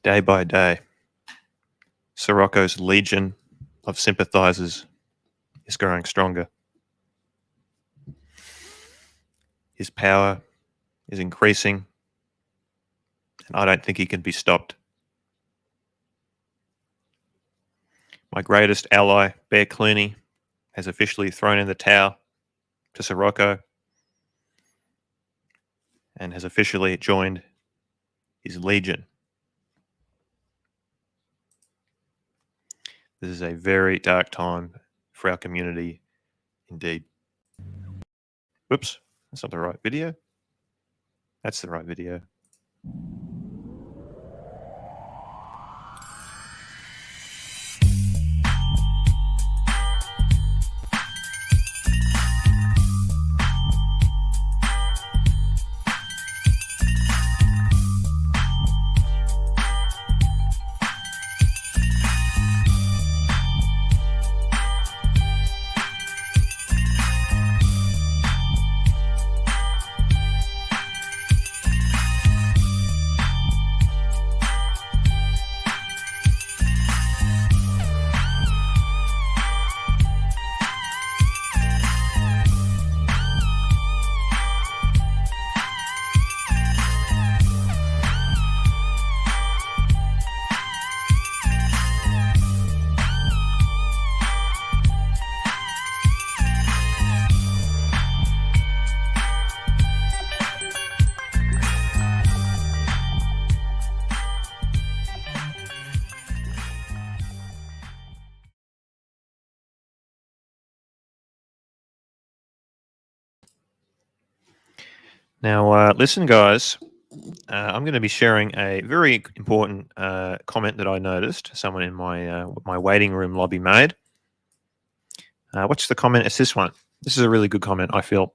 Day by day, Sirocco'S legion of sympathizers is growing stronger. His power is increasing, and I don't think he can be stopped. My greatest ally, Bear Clooney, has officially thrown in the towel to Sirocco and has officially joined his legion. This is a very dark time for our community indeed. Whoops, that's not the right video. That's the right video. Now, listen, guys, I'm going to be sharing a very important comment that I noticed someone in my waiting room lobby made. What's the comment? It's this one. This is a really good comment, I feel.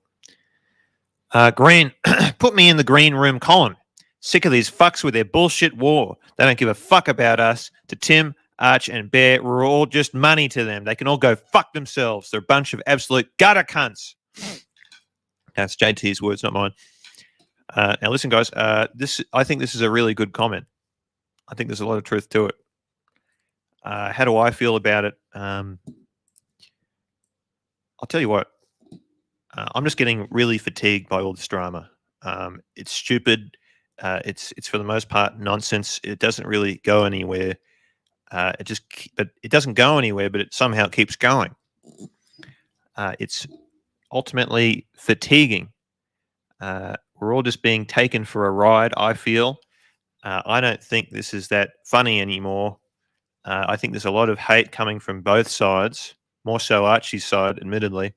Green, put me in the green room column. Sick of these fucks with their bullshit war. They don't give a fuck about us. To Tim, Arch, and Bear, we're all just money to them. They can all go fuck themselves. They're a bunch of absolute gutter cunts. That's JT's words, not mine. Now, listen, guys. I think this is a really good comment. I think there's a lot of truth to it. How do I feel about it? I'll tell you what. I'm just getting really fatigued by all this drama. It's stupid. It's for the most part nonsense. It doesn't really go anywhere. But it doesn't go anywhere. But it somehow keeps going. It's ultimately fatiguing. We're all just being taken for a ride, I feel. I don't think this is that funny anymore. I think there's a lot of hate coming from both sides, more so Archie's side, admittedly.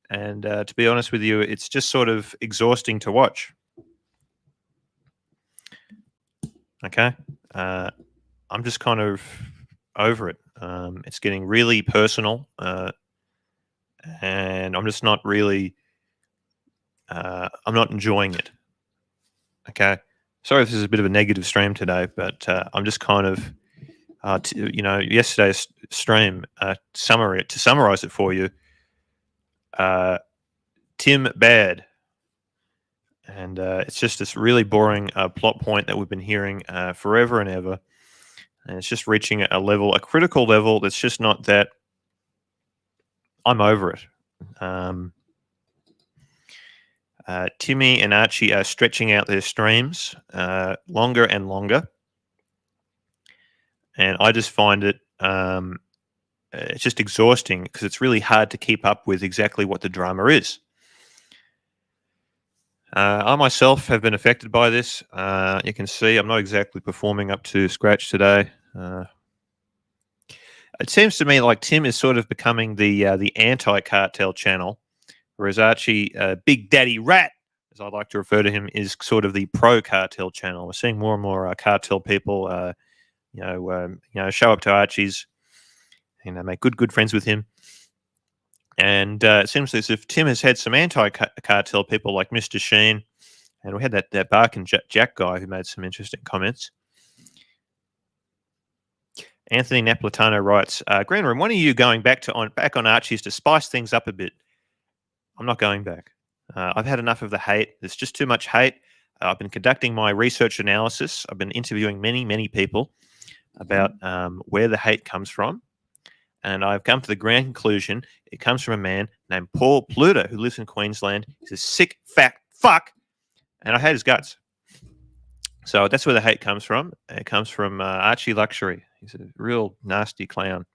And to be honest with you, it's just sort of exhausting to watch. Okay? I'm just kind of over it. It's getting really personal. And I'm just not really... I'm not enjoying it. Okay, sorry if this is a bit of a negative stream today, but I'm just kind of, yesterday's stream to summarize it for you. Tim bad, and it's just this really boring plot point that we've been hearing forever and ever, and it's just reaching a critical level that's just not that. I'm over it. Timmy and Archie are stretching out their streams longer and longer. And I just find it, it's just exhausting because it's really hard to keep up with exactly what the drama is. I myself have been affected by this. You can see I'm not exactly performing up to scratch today. It seems to me like Tim is sort of becoming the anti-cartel channel, whereas Archie, Big Daddy Rat, as I like to refer to him, is sort of the pro-cartel channel. We're seeing more and more cartel people, show up to Archie's, make good friends with him. And it seems as if Tim has had some anti-cartel people like Mr. Sheen, and we had that Bark and Jack guy who made some interesting comments. Anthony Napolitano writes, Green Room, when are you going back on Archie's to spice things up a bit? I'm not going back. I've had enough of the hate. There's just too much hate. I've been conducting my research analysis. I've been interviewing many people about where the hate comes from. And I've come to the grand conclusion it comes from a man named Paul Pluta, who lives in Queensland. He's a sick, fat fuck, and I hate his guts. So that's where the hate comes from. It comes from Archie Luxury. He's a real nasty clown.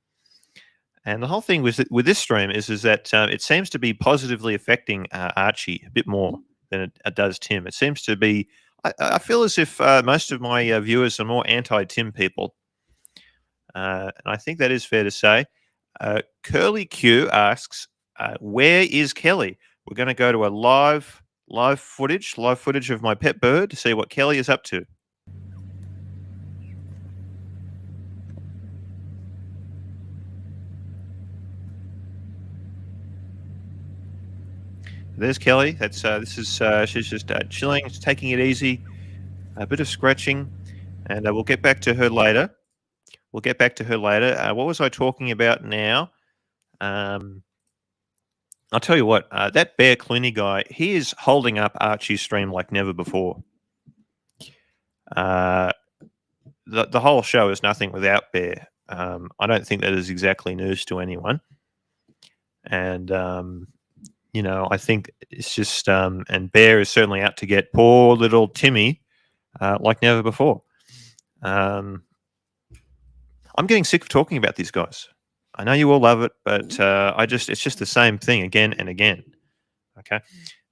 And the whole thing with this stream is that it seems to be positively affecting Archie a bit more than it does Tim. It seems to be. I feel as if most of my viewers are more anti-Tim people, and I think that is fair to say. Curly Q asks, "Where is Kelly?" We're going to go to a live footage of my pet bird to see what Kelly is up to. There's Kelly. That's she's just chilling, just taking it easy, a bit of scratching, and we'll get back to her later. What was I talking about now? I'll tell you what, that Bear Clooney guy, he is holding up Archie's stream like never before. The whole show is nothing without Bear. I don't think that is exactly news to anyone. And, I think it's just, and Bear is certainly out to get poor little Timmy like never before. I'm getting sick of talking about these guys. I know you all love it, but it's just the same thing again and again. Okay.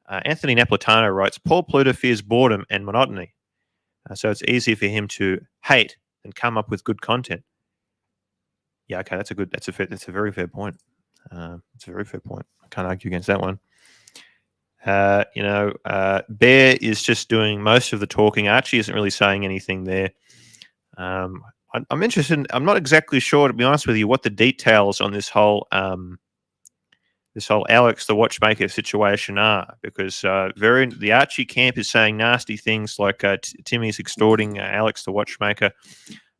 Anthony Napolitano writes, Paul Pluta fears boredom and monotony. So it's easy for him to hate and come up with good content. Yeah, okay, that's a very fair point. It's a very fair point. I can't argue against that one. Bear is just doing most of the talking. Archie isn't really saying anything there. I'm interested. I'm not exactly sure, to be honest with you, what the details on this whole Alex the Watchmaker situation are, because the Archie camp is saying nasty things like Timmy's extorting Alex the Watchmaker.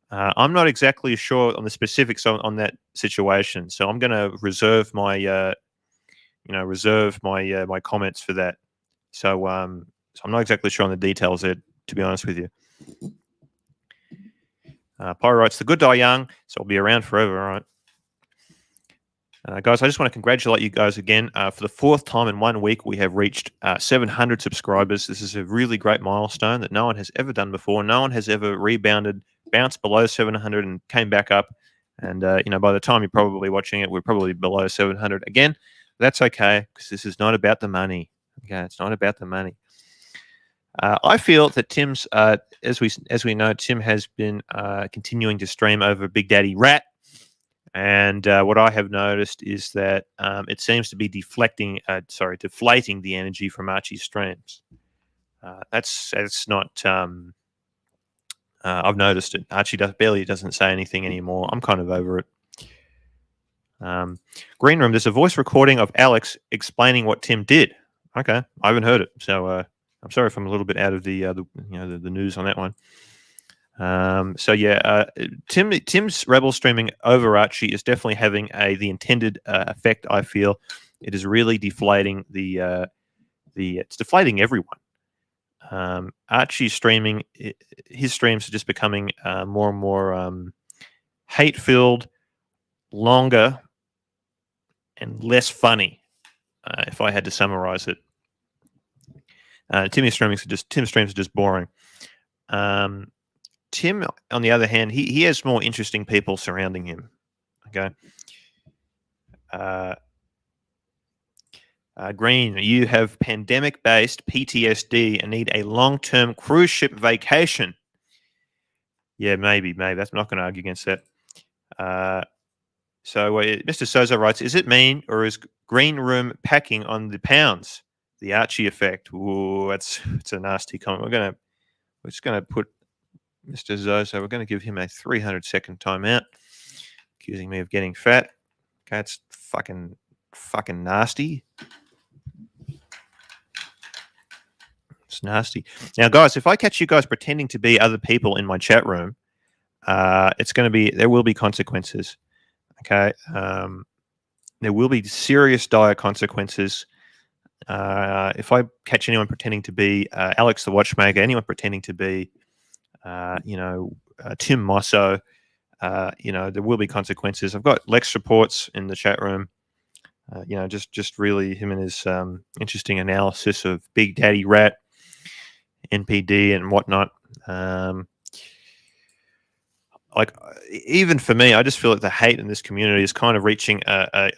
I'm not exactly sure on the specifics on that situation, so I'm going to reserve my my comments for that. So I'm not exactly sure on the details there, to be honest with you. Pyro writes, the good die young, so I'll be around forever, all right? Guys, I just want to congratulate you guys again. For the fourth time in 1 week, we have reached 700 subscribers. This is a really great milestone that no one has ever done before. No one has ever bounced below 700 and came back up. And, by the time you're probably watching it, we're probably below 700. Again, that's okay, because this is not about the money. Okay, it's not about the money. I feel that Tim's, as we know, Tim has been continuing to stream over Big Daddy Rat. And what I have noticed is that it seems to be deflating the energy from Archie's streams. That's not. I've noticed it. Archie barely doesn't say anything anymore. I'm kind of over it. Green Room. There's a voice recording of Alex explaining what Tim did. Okay, I haven't heard it, so I'm sorry if I'm a little bit out of the news on that one. Tim's Rebel streaming over Archie is definitely having the intended effect. I feel it is really deflating it's deflating everyone. Archie streaming, his streams are just becoming more and more hate-filled, longer, and less funny. If I had to summarize it, Tim's streams are just boring. Tim, on the other hand, he has more interesting people surrounding him. Okay. Green, you have pandemic-based PTSD and need a long-term cruise ship vacation. Yeah, maybe. That's not going to argue against that. So Mr. Sozo writes, is it mean or is Green Room packing on the pounds? The Archie effect. Ooh, it's a nasty comment. We're just going to put Mr. Zozo, we're going to give him a 300-second timeout, accusing me of getting fat. Okay, it's fucking nasty. It's nasty. Now, guys, if I catch you guys pretending to be other people in my chat room, there will be consequences. Okay, there will be serious, dire consequences. If I catch anyone pretending to be Alex the Watchmaker, anyone pretending to be, Tim Mosso, there will be consequences. I've got Lex reports in the chat room. Just really him and his interesting analysis of Big Daddy Rat, NPD, and whatnot. Even for me, I just feel like the hate in this community is kind of reaching a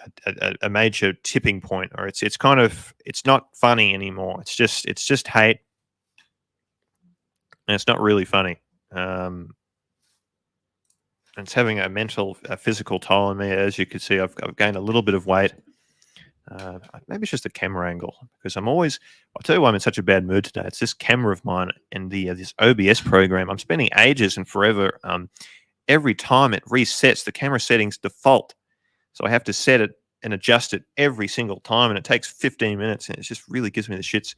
major tipping point, or it's not funny anymore. It's just hate, and it's not really funny. It's having a physical toll on me. As you can see, I've gained a little bit of weight. Maybe it's just the camera angle, because I'll tell you why I'm in such a bad mood today. It's this camera of mine and this OBS program. I'm spending ages and forever. Every time it resets, the camera settings default. So I have to set it and adjust it every single time, and it takes 15 minutes, and it just really gives me the shits.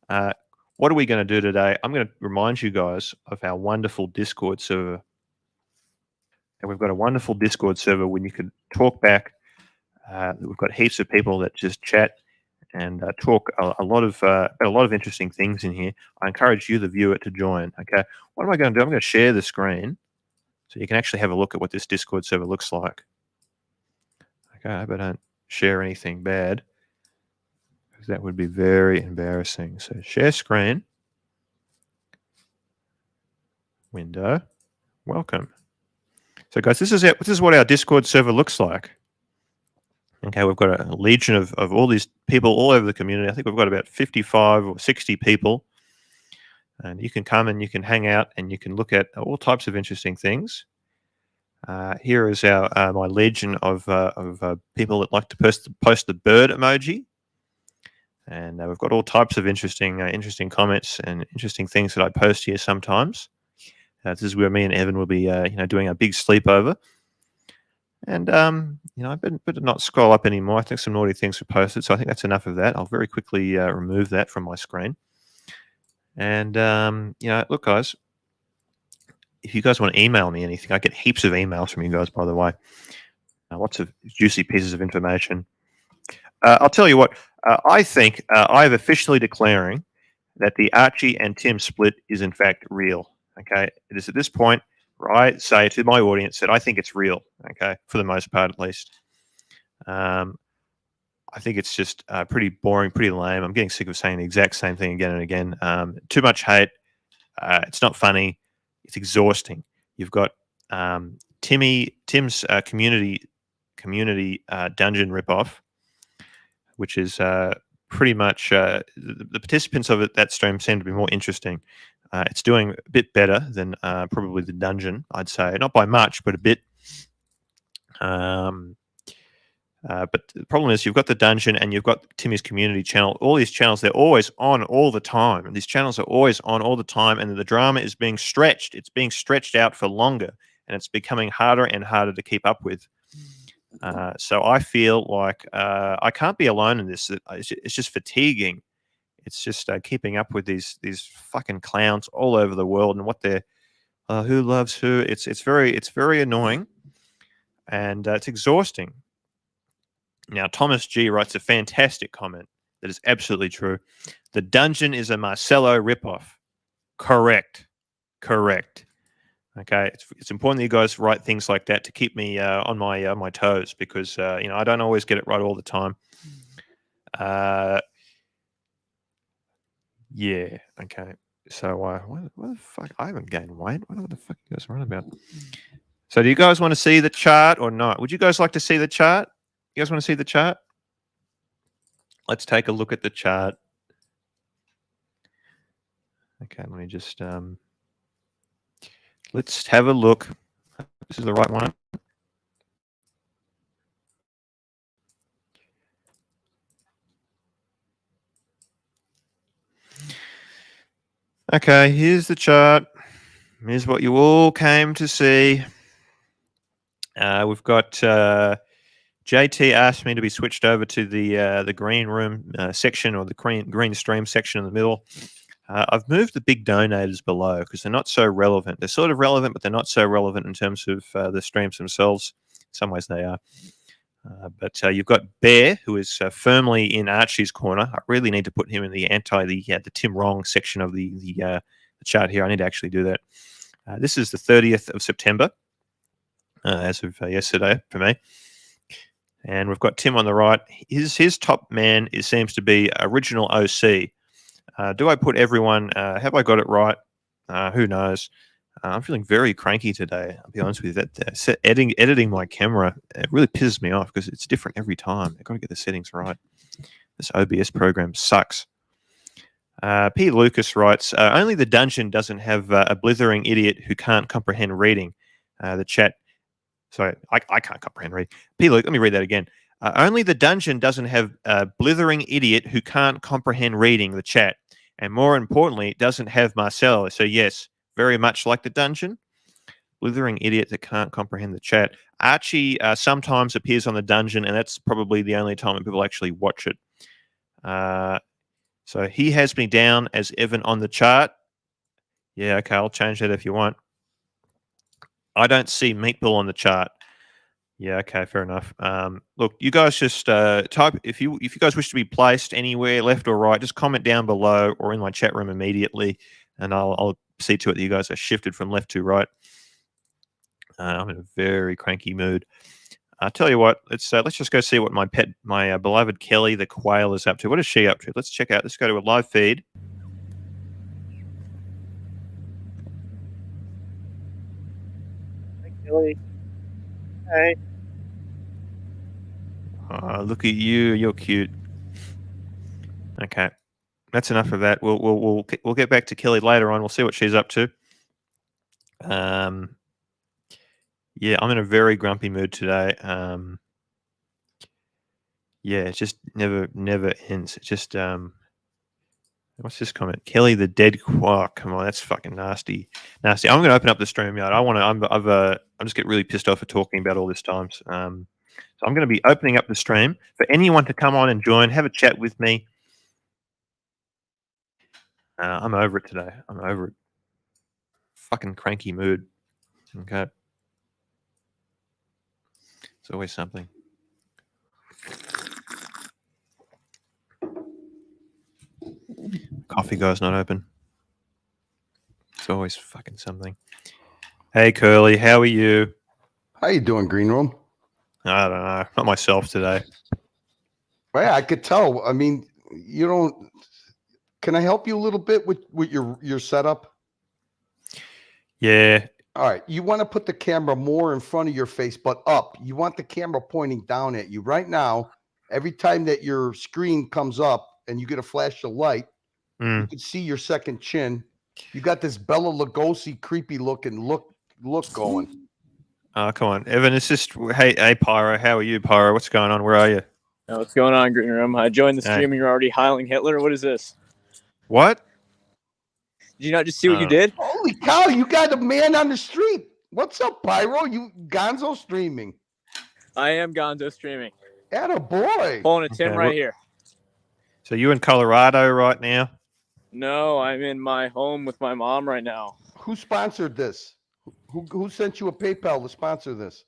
What are we going to do today? I'm going to remind you guys of our wonderful Discord server. And we've got a wonderful Discord server when you can talk back. We've got heaps of people that just chat and talk a lot of interesting things in here. I encourage you, the viewer, to join. Okay, what am I going to do? I'm going to share the screen so you can actually have a look at what this Discord server looks like. Okay, I hope I don't share anything bad, because that would be very embarrassing. So share screen, window, welcome. So guys, this is what our Discord server looks like. Okay, we've got a legion of all these people all over the community. I think we've got about 55 or 60 people. And you can come and you can hang out and you can look at all types of interesting things. Here is my legion of people that like to post the bird emoji. And we've got all types of interesting comments and interesting things that I post here sometimes. This is where me and Evan will be doing a big sleepover. And I better not scroll up anymore. I think some naughty things were posted, so I think that's enough of that. I'll very quickly remove that from my screen. And look, guys, if you guys want to email me anything, I get heaps of emails from you guys, by the way. Lots of juicy pieces of information. I'll tell you what, I think I'm officially declaring that the Archie and Tim split is in fact real. Okay, it is at this point where I say to my audience that I think it's real. Okay, for the most part, at least. I think it's just pretty boring, pretty lame. I'm getting sick of saying the exact same thing again and again. Too much hate. It's not funny. It's exhausting. You've got Tim's community dungeon ripoff, which is pretty much the participants of that stream seem to be more interesting. It's doing a bit better than probably the dungeon, I'd say. Not by much, but a bit. But the problem is you've got the dungeon and you've got Timmy's community channel. All these channels, they're always on all the time. And these channels are always on all the time. And the drama is being stretched. It's being stretched out for longer. And it's becoming harder and harder to keep up with. So I feel like I can't be alone in this. It's just fatiguing. It's just keeping up with these fucking clowns all over the world and what they're who loves who. It's very annoying, and it's exhausting. Now Thomas G writes a fantastic comment that is absolutely true. The dungeon is a Marcello ripoff. Correct. Okay, it's important that you guys write things like that to keep me on my toes, because I don't always get it right all the time. Yeah. Okay. So what the fuck? I haven't gained weight. What the fuck you guys are on about? So do you guys want to see the chart or not? Would you guys like to see the chart? You guys want to see the chart? Let's take a look at the chart. Okay, let me just let's have a look. This is the right one. Okay, here's the chart. Here's what you all came to see. We've got JT asked me to be switched over to the green room section, or the green stream section in the middle. I've moved the big donators below because they're not so relevant. They're sort of relevant, but they're not so relevant in terms of the streams themselves. In some ways they are. But you've got Bear, who is firmly in Archie's corner. I really need to put him in the Tim Wrong section of the chart here. I need to actually do that. This is the 30th of September, as of yesterday for me. And we've got Tim on the right. His top man seems to be Original OC. Do I put everyone? Have I got it right? Who knows? I'm feeling very cranky today. I'll be honest with you. That editing my camera, it really pisses me off because it's different every time. I've got to get the settings right. This OBS program sucks. P. Lucas writes, only the dungeon doesn't have a blithering idiot who can't comprehend reading. The chat. Sorry, I can't comprehend reading. P. Luke, let me read that again. Only the dungeon doesn't have a blithering idiot who can't comprehend reading. The chat. And more importantly, it doesn't have Marcelo. So yes, very much like the dungeon. Blithering idiot that can't comprehend the chat. Archie sometimes appears on the dungeon, and that's probably the only time that people actually watch it. So he has me down as Evan on the chart. Yeah, okay, I'll change that if you want. I don't see Meatball on the chart. Yeah, okay, fair enough. Look, you guys just type if you guys wish to be placed anywhere, left or right, just comment down below or in my chat room immediately, and I'll see to it that you guys are shifted from left to right. I'm in a very cranky mood. I'll tell you what, let's just go see what my beloved Kelly the quail is up to. What is she up to? Let's check out. Let's go to a live feed. Hey, Kelly. Hey. Look at you. You're cute. Okay, that's enough of that. We'll get back to Kelly later on. We'll see what she's up to. Yeah, I'm in a very grumpy mood today. Yeah, it just never ends. It just what's this comment? Kelly the dead. Oh, come on, that's fucking nasty. I'm going to open up the StreamYard. I'm just get really pissed off at talking about all this times. So I'm going to be opening up the stream for anyone to come on and join, have a chat with me. I'm over it today. I'm over it. Fucking cranky mood. Okay. It's always something. Coffee guy's not open. It's always fucking something. Hey, Curly, how are you? How you doing, Green Room? I don't know. Not myself today. Well, yeah, I could tell. I mean, you don't. Can I help you a little bit with your setup? Yeah. All right. You want to put the camera more in front of your face, but up. You want the camera pointing down at you. Right now, every time that your screen comes up and you get a flash of light, you can see your second chin. You got this Bela Lugosi creepy looking look going. Oh, come on, Evan. It's just hey, Pyro. How are you, Pyro? What's going on? Where are you? Oh, what's going on, Green Room? I joined the stream and you're already heiling Hitler. What is this? What? Did you not just see what you did? Holy cow! You got a man on the street. What's up, Pyro? You Gonzo streaming? I am Gonzo streaming. Attaboy. Pulling a Tim right here. So you in Colorado right now? No, I'm in my home with my mom right now. Who sponsored this? Who sent you a PayPal to sponsor this?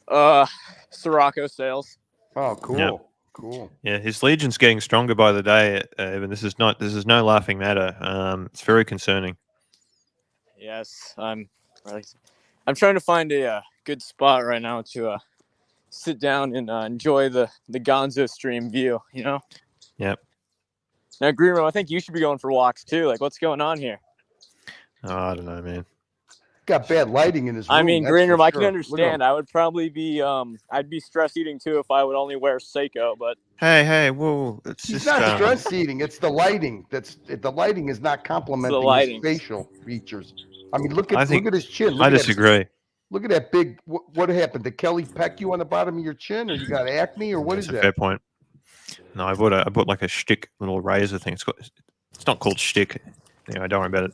Sirocco'S sales. Oh, cool. Yeah. Cool. Yeah, his legion's getting stronger by the day, Evan. This is no laughing matter. It's very concerning. Yes, I'm trying to find a good spot right now to sit down and enjoy the Gonzo stream view, you know? Yep. Now, Green Room, I think you should be going for walks too. Like, what's going on here? Oh, I don't know, man. Got bad lighting in his room. I mean, Green Room, I can understand. I would probably be I'd be stress eating too if I would only wear Seiko, but hey, whoa, he's not stress eating. It's the lighting. The lighting is not complementing his facial features. I mean, look at his chin. I disagree. Look at that big. What happened? Did Kelly peck you on the bottom of your chin, or you got acne, or what is that? That's a fair point. No, I bought like a shtick little razor thing. It's not called shtick. Anyway, don't worry about it.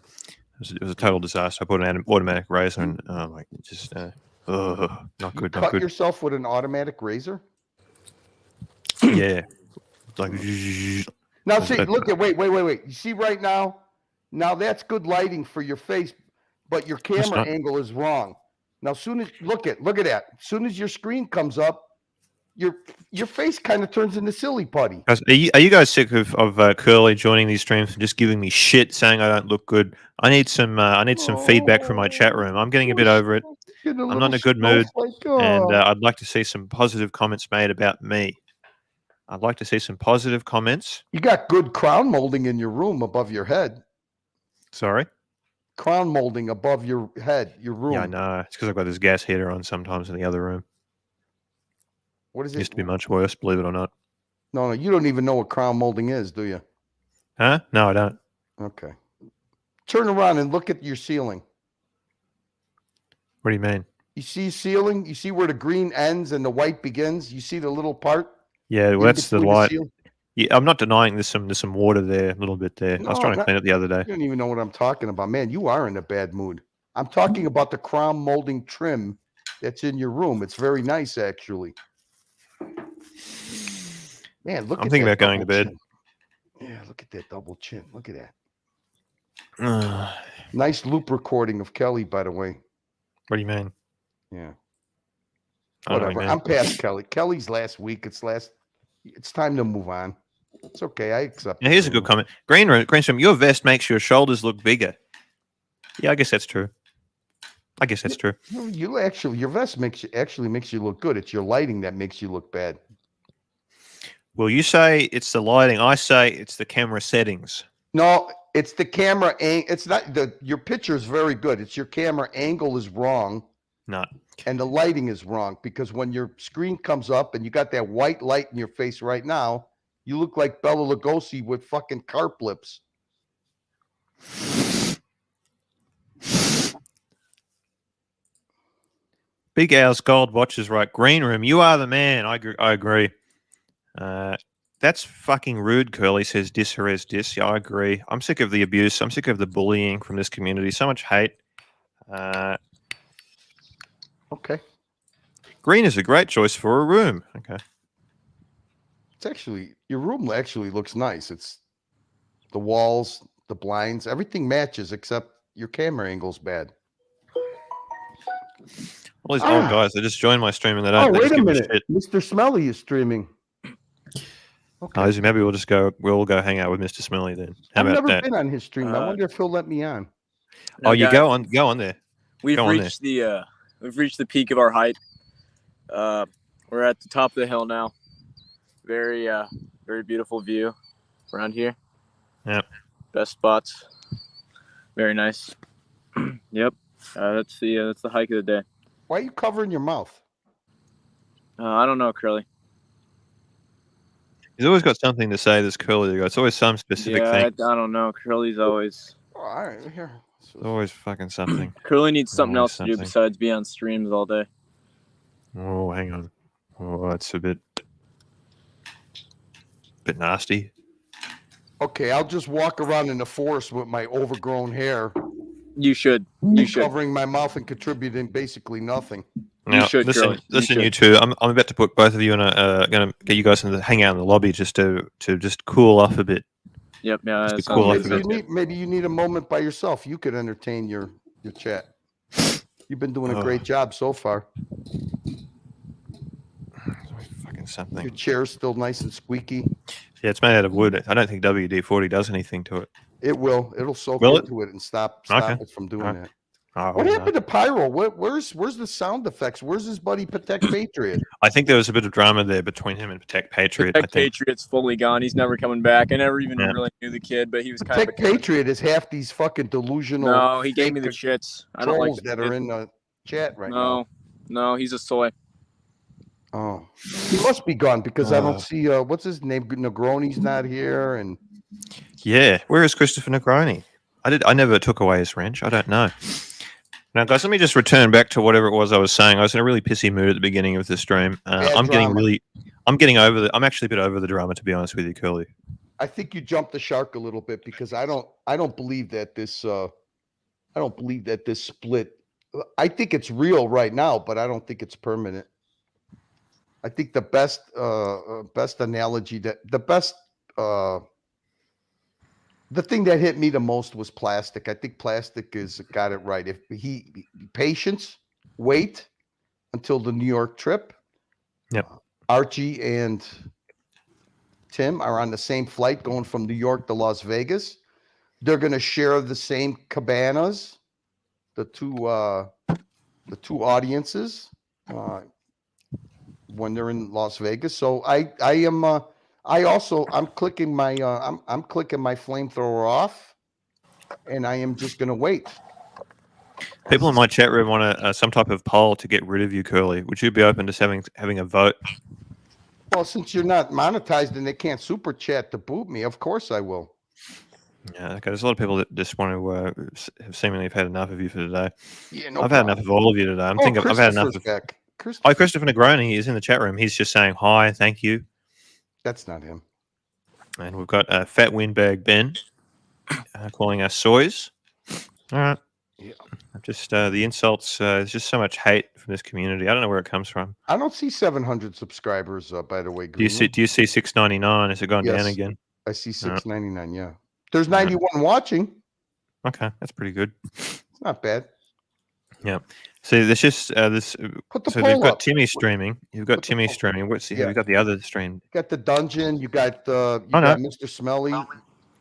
It was a total disaster. I bought an automatic razor, and not good. Cut yourself with an automatic razor? Yeah. Like now, see, look at wait. You see right now? Now that's good lighting for your face, but your camera angle is wrong. Now, look at that. As soon as your screen comes up, your face kind of turns into silly putty. Guys, are you guys sick of Curly joining these streams and just giving me shit, saying I don't look good? I need some feedback from my chat room. I'm getting a bit over it. I'm not in a good mood, and I'd like to see some positive comments made about me. I'd like to see some positive comments. You got good crown molding in your room above your head. Sorry? Crown molding above your head, your room. Yeah, I know. It's because I've got this gas heater on sometimes in the other room. What is it? Used to be much worse, believe it or not. No, you don't even know what crown molding is, do you? Huh? No, I don't. Okay. Turn around and look at your ceiling. What do you mean? You see ceiling? You see where the green ends and the white begins? You see the little part? Yeah, well, that's the between light. ceiling? Yeah, I'm not denying there's some water there, a little bit there. I was trying to clean it the other day. You don't even know what I'm talking about. Man, you are in a bad mood. I'm talking about the crown molding trim that's in your room. It's very nice, actually. Man, look at that. I'm thinking about going to bed. Chin. Yeah, look at that double chin. Look at that. Nice loop recording of Kelly, by the way. What do you mean? Yeah. Whatever. I'm past Kelly. Kelly's last week. It's time to move on. It's okay. I accept. Now, here's a good comment. Greenstream, your vest makes your shoulders look bigger. Yeah, I guess that's true. You actually, your vest makes you look good. It's your lighting that makes you look bad. Well, you say it's the lighting. I say it's the camera settings. No, it's the camera. It's not your picture is very good. It's your camera angle is wrong. No. And the lighting is wrong because when your screen comes up and you got that white light in your face right now, you look like Bela Lugosi with fucking carp lips. Big Al's gold watch is right. Green room, you are the man. I agree. That's fucking rude, Curly, says Disherez Dis. Yeah, I agree. I'm sick of the abuse. I'm sick of the bullying from this community. So much hate. Okay. Green is a great choice for a room. Okay. Your room actually looks nice. It's the walls, the blinds, everything matches except your camera angle's bad. All these old guys, they just join my stream and they don't. Oh, wait a minute. Shit. Mr. Smelly is streaming. Okay. Maybe we'll all go hang out with Mr. Smelly then. I've never been on his stream. I wonder if he'll let me on. No, you guys, go on there. We've reached the peak of our height. We're at the top of the hill now. Very beautiful view around here. Yep. Best spots. Very nice. Yep. That's the hike of the day. Why are you covering your mouth? I don't know, Curly. He's always got something to say, this Curly. It's always some specific thing. I don't know. Curly's always. Oh, all right, here. It's always fucking something. Curly needs something else to do besides be on streams all day. Oh, hang on. Oh, it's a bit nasty. Okay, I'll just walk around in the forest with my overgrown hair. You should. Covering my mouth and contributing basically nothing. Now, you should, listen, Curly. you two. I'm about to put both of you in going to get you guys to hang out in the lobby just to just cool off a bit. Yep. Yeah. Cool off a bit. Maybe you need a moment by yourself. You could entertain your chat. You've been doing a great job so far. Fucking something. Your chair's still nice and squeaky. Yeah, it's made out of wood. I don't think WD-40 does anything to it. It will. It'll soak into it and stop it from doing that. Oh, what happened to Pyro? Where's the sound effects? Where's his buddy Protect Patriot? I think there was a bit of drama there between him and Protect Patriot. Protect Patriot's fully gone. He's never coming back. I never even really knew the kid, but he was kind of. Protect Patriot is half these fucking delusional. No, he gave me the shits. I don't like that are in the chat right now. No, he's a soy. Oh, he must be gone because I don't see what's his name. Negroni's not here, and where is Christopher Negroni? I never took away his wrench. I don't know. Now, guys, let me just return back to whatever it was I was saying. I was in a really pissy mood at the beginning of the stream. I'm actually a bit over the drama, to be honest with you, Curly. I think you jumped the shark a little bit because I don't believe that this split. I think it's real right now, but I don't think it's permanent. I think the best analogy the thing that hit me the most was plastic. I think plastic got it right. If patience, wait until the New York trip. Yep. Archie and Tim are on the same flight going from New York to Las Vegas. They're going to share the same cabanas. The two audiences when they're in Las Vegas. So I'm clicking my I'm clicking my flamethrower off, and I am just going to wait. People in my chat room want some type of poll to get rid of you, Curly. Would you be open to having a vote? Well, since you're not monetized and they can't super chat to boot me, of course I will. Yeah, okay. There's a lot of people that just want to have seemingly had enough of you for today. Yeah, no I've problem. had enough of all of you today. I've had enough of. Back. Hi, Christopher Negroni is in the chat room. He's just saying hi, thank you. That's not him. And we've got Fat Windbag Ben calling us soys. All right. Yeah. Just the insults. There's just so much hate from this community. I don't know where it comes from. I don't see 700 subscribers. By the way, do you see 699? Has it gone down again? I see 699. Yeah, there's 91 watching. Okay, that's pretty good. It's not bad. Yeah. So there's just this. So they've got Timmy streaming. You've got Timmy streaming. What's you've got the other stream? You got the dungeon. You got got Mr. Smelly.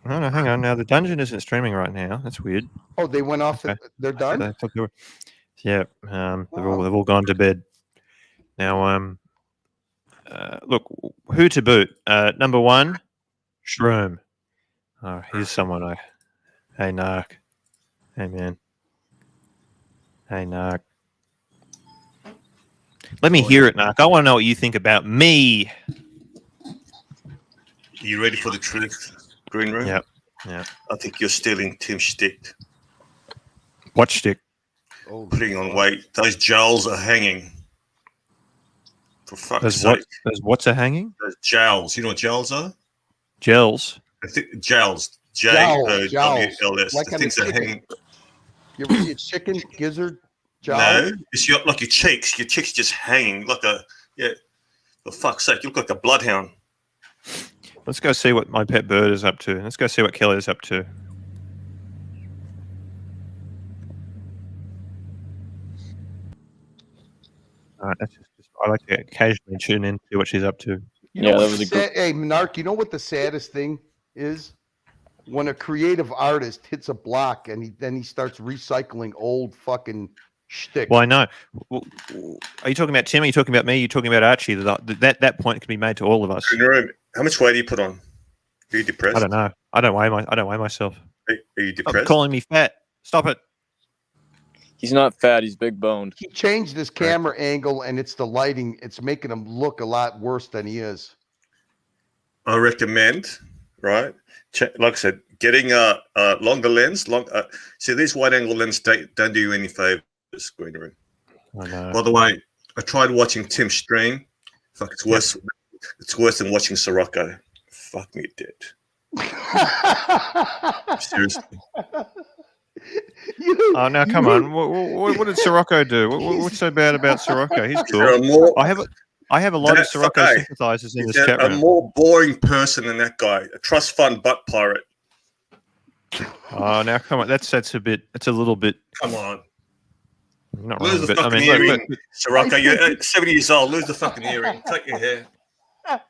Oh no, hang on. Now the dungeon isn't streaming right now. That's weird. Oh, they went off. Okay. They're done. I thought they were. Yeah. They've all gone to bed. Now look, who to boot? Number one, Shroom. Oh, here's someone Hey Narc. Hey man. Hey Narc. Let me hear it, Narc. I want to know what you think about me. Are you ready for the truth, Green Room? Yep. Yeah. I think you're stealing Tim's shtick. What shtick? Putting on weight. Those jowls are hanging. For fuck's sake. Those what's are hanging? Those jowls. You know what jowls are? Gels. I think jowls. J-O-W-L-S. Like the things that are hanging. You ever see a chicken gizzard? Jowl? No, it's like your cheeks. Your cheeks just hanging like for fuck's sake, you look like a bloodhound. Let's go see what my pet bird is up to. Let's go see what Kelly is up to. All right, I like to occasionally tune in, see what she's up to. That was a good. Hey, Minark, you know what the saddest thing is? When a creative artist hits a block and he starts recycling old fucking shtick. Well, I know. Are you talking about Tim? Are you talking about me? Are you talking about Archie? That point can be made to all of us. How much weight do you put on? Are you depressed? I don't know. I don't weigh myself. Are you depressed? Stop calling me fat. Stop it. He's not fat. He's big boned. He changed his camera angle, and it's the lighting. It's making him look a lot worse than he is. I recommend, right? Like I said, getting a longer lens. See, these wide-angle lenses don't do you any favors, Green Room. I know. By the way, I tried watching Tim's stream. Fuck, it's worse. It's worse than watching Sirocco. Fuck me dead. Seriously. Oh, now come on. What did Sirocco do? What's so bad about Sirocco? He's cool. I have a lot of Sirocco sympathizers in this chat room. A more boring person than that guy. A trust fund butt pirate. Oh, now come on. That's a bit. It's a little bit. Come on. Not lose wrong, the fucking earring, Sirocco. You're 70 years old. Lose the fucking earring. Cut your hair.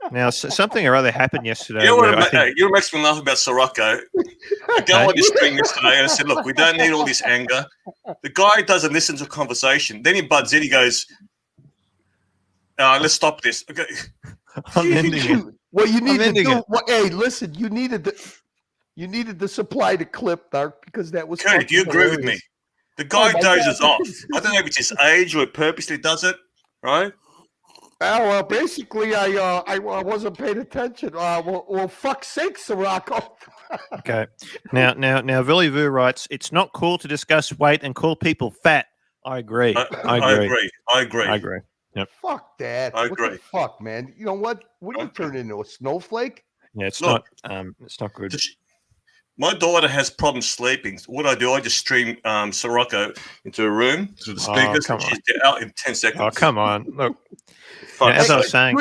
Now, something or other happened yesterday. You know what makes me laugh about Sirocco? I go on this stream yesterday and I said, look, we don't need all this anger. The guy doesn't listen to a conversation. Then he buds in. He goes, let's stop this. Okay. I'm ending it. What you need to do? Hey, listen, you needed to supply the clip, Dark, because that was. Kurt, do you agree with me? The guy dozes off. I don't know if it's his age or he purposely does it, right? Well, basically, I wasn't paying attention. Well, fuck's sake, Sirocco. Okay. Now, Villy Vu writes, it's not cool to discuss weight and call people fat. I agree. I agree. Yep. Fuck that. I agree. What the fuck, man? You know what? What do you turn into, a snowflake? Yeah, it's not good. My daughter has problems sleeping. What I do, I just stream Sirocco into a room through the speakers, and she's out in 10 seconds. Oh, come on! Look, as I was saying,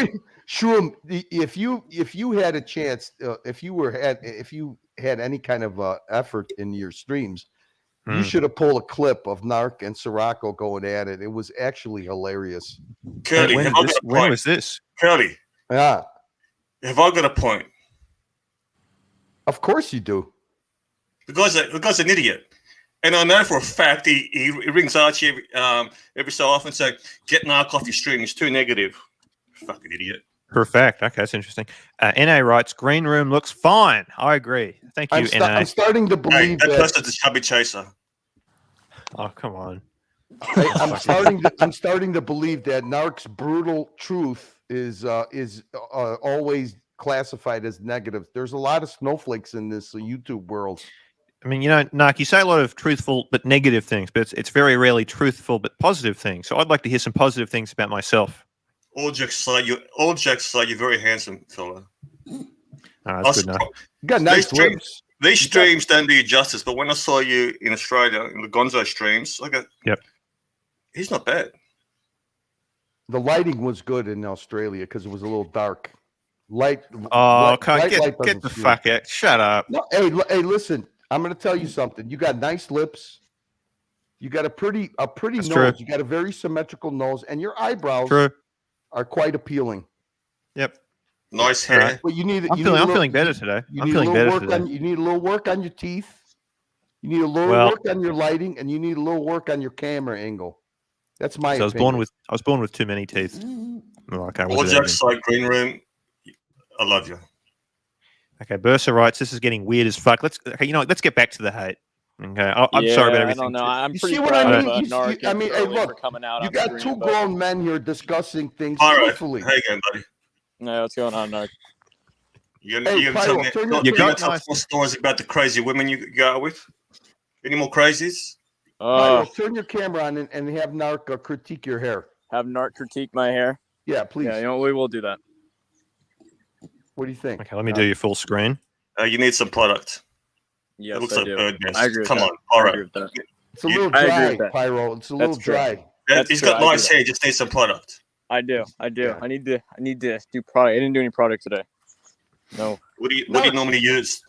Shroom, if you had a chance, if you had any kind of effort in your streams, You should have pulled a clip of Narc and Sirocco going at it. It was actually hilarious. Curly, When, have I got a when point? was this? Curly, Yeah, have I got a point? of course you do. The guy's an idiot. And I know for a fact he rings Archie every so often saying, get Narc off your stream. He's too negative. Fucking idiot. For a fact. Okay, that's interesting. NA writes, green room looks fine. I agree. Thank you, NA. I'm starting to Hey, believe that that. person's a chubby chaser. Oh, come on. I'm starting to believe that Narc's brutal truth is always classified as negative. There's a lot of snowflakes in this YouTube world. I mean, Narc, you say a lot of truthful but negative things, but it's very rarely truthful but positive things. So I'd like to hear some positive things about myself. All jokes aside, you're very handsome, fella. That's good enough. You got nice lips. These streams don't do you justice, but when I saw you in Australia in the Gonzo streams, I go, yep, he's not bad. The lighting was good in Australia because it was a little dark. Get the fuck out. Shut up. No, hey, listen. I'm going to tell you something. You got nice lips. You got a pretty That's nose. true. You got a very symmetrical nose, and your eyebrows are quite appealing. Yep. Nice hair. Right. But I'm feeling better today. You need a little work on your teeth. You need a little work on your lighting, and you need a little work on your camera angle. That's my opinion. I was born with too many teeth. Okay, all jokes aside, green room, I love you. Okay, Bursa writes, this is getting weird as fuck. Let's get back to the hate. Okay, I'm sorry about everything. I don't know. I'm pretty see what proud I of mean? Narc I mean, hey, look, for coming out. You got two grown men here discussing things all right. truthfully. Hey again, buddy. No, what's going on, Narc? You're gonna tell more stories about the crazy women you go out with? Any more crazies? Turn your camera on and have Narc critique your hair. Have Narc critique my hair? Yeah, please. Yeah, we will do that. What do you think? Okay, let me do your full screen. You need some product. Yes, it looks I like do. bird nest. I agree with Come that. on. All right. It's a little dry, Pyro. It's a little dry. He's got nice hair. Just need some product. I do. Yeah. I need to do product. I didn't do any product today. No. What do you normally use?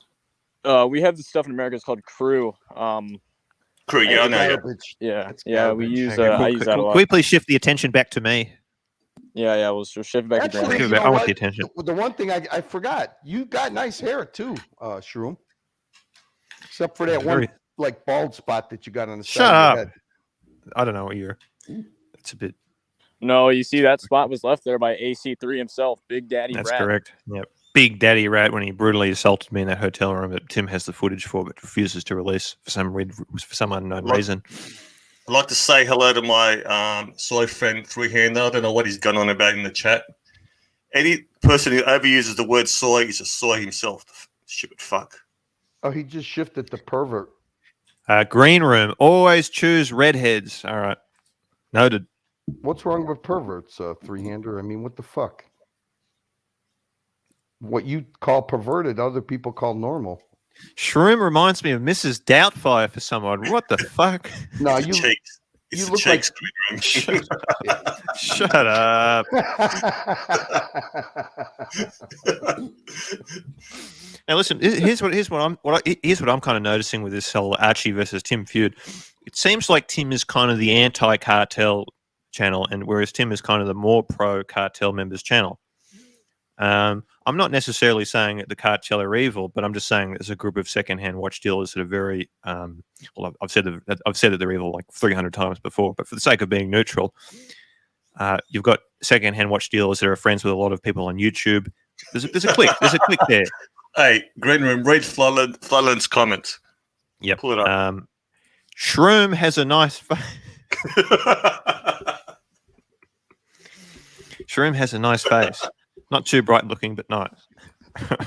We have this stuff in America. It's called Crew. Crew, yeah, I know. Yeah. We use. I use that a lot. Can we please shift the attention back to me? Yeah. We'll shift it back to Actually, I want the attention. The one thing I forgot, you got nice hair too, Shroom. Except for that one like bald spot that you got on the side of your head. I don't know what you're. It's a bit. No, you see that spot was left there by AC3 himself, Big Daddy Rat. That's correct. Yep. Big Daddy Rat when he brutally assaulted me in that hotel room that Tim has the footage for but refuses to release for some unknown reason. I'd like to say hello to my soy friend Three-Hander. I don't know what he's gone on about in the chat. Any person who overuses the word soy is a soy himself. Stupid fuck. Oh, he just shifted to pervert. Green room. Always choose redheads. All right. Noted. What's wrong with perverts, Three-Hander? I mean, what the fuck? What you call perverted, other people call normal. Shroom reminds me of Mrs. Doubtfire for some odd. What the fuck? No, you look like. Shut up. Now listen. Here's what I'm kind of noticing with this whole Archie versus Tim feud. It seems like Tim is kind of the anti-cartel channel, and whereas Tim is kind of the more pro-cartel members channel. I'm not necessarily saying that the cartel are evil, but I'm just saying there's a group of secondhand watch dealers that are very I've said that they're evil like 300 times before, but for the sake of being neutral, you've got secondhand watch dealers that are friends with a lot of people on YouTube. There's a click there. Hey, Green Room, read Floodland's comments. Yep. Pull it up. Shroom has a nice face. Shroom has a nice face. Not too bright looking, but nice.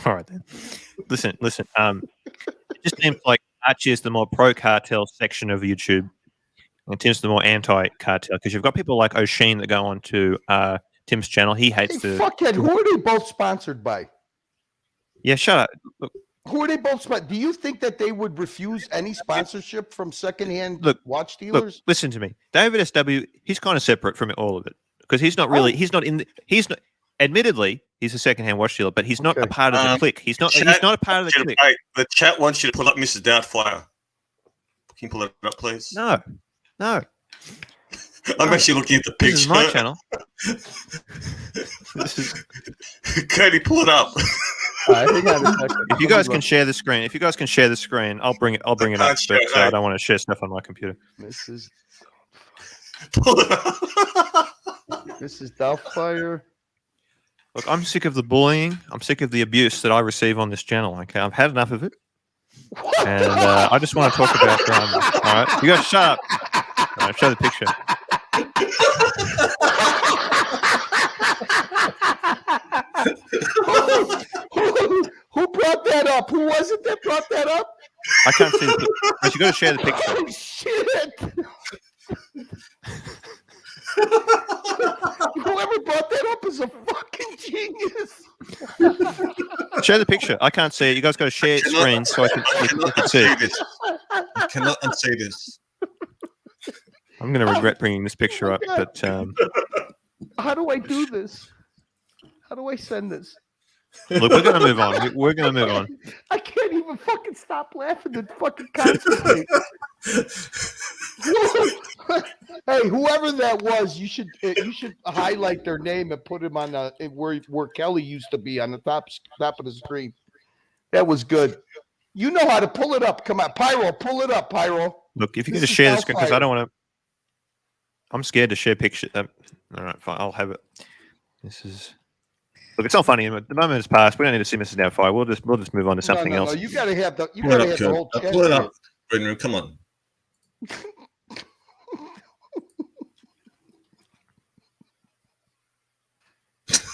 All right then. Listen. It just seems like Archie is the more pro-cartel section of YouTube, and Tim's the more anti-cartel because you've got people like O'Sheen that go on to Tim's channel. He hates fuckhead. Who are they both sponsored by? Yeah, shut up. Look, who are they both sponsored? Do you think that they would refuse any sponsorship from secondhand watch dealers? Look, listen to me. David SW, he's kind of separate from all of it because he's not admittedly, he's a secondhand watch dealer, but he's not a part of the clique. He's not a part of the clique. The chat wants you to pull up Mrs. Doubtfire. Can you pull it up, please? No. I'm actually looking at the picture. This is my channel. This is... Cody, pull it up. Hang on a second. If you guys can share the screen, I'll bring it up. can't But share it, I no. don't want to share stuff on my computer. Mrs. Pull it up. Mrs. Doubtfire. Look, I'm sick of the bullying. I'm sick of the abuse that I receive on this channel. Okay, I've had enough of it, and I just want to talk about drama. All right, you guys shut up. All right, show the picture. Who brought that up? Who was it that brought that up? I can't see the picture. But you got to share the picture. Oh shit! Whoever brought that up is a fucking genius. Share the picture. I can't see it. You guys got to share screen so I can see it. this. I cannot unsee this. I'm going to regret bringing this picture up, but How do I do this? How do I send this? look, we're going to move on. We're going to move on. I can't even fucking stop laughing and fucking concentrate. Hey, whoever that was, you should highlight their name and put him on where Kelly used to be on the top of the screen. That was good. You know how to pull it up. Come on, Pyro, pull it up, Pyro. Look, if you're going This to is share the screen, because I Doubtfire. don't want to. I'm scared to share pictures. All right, fine. I'll have it. This is. Look, it's not funny. The moment has passed. We don't need to see Mrs. Doubtfire. We'll just move on to something else. No, you gotta have the Pull it up, the whole Cody. chat. Pull it up. Green room, come on.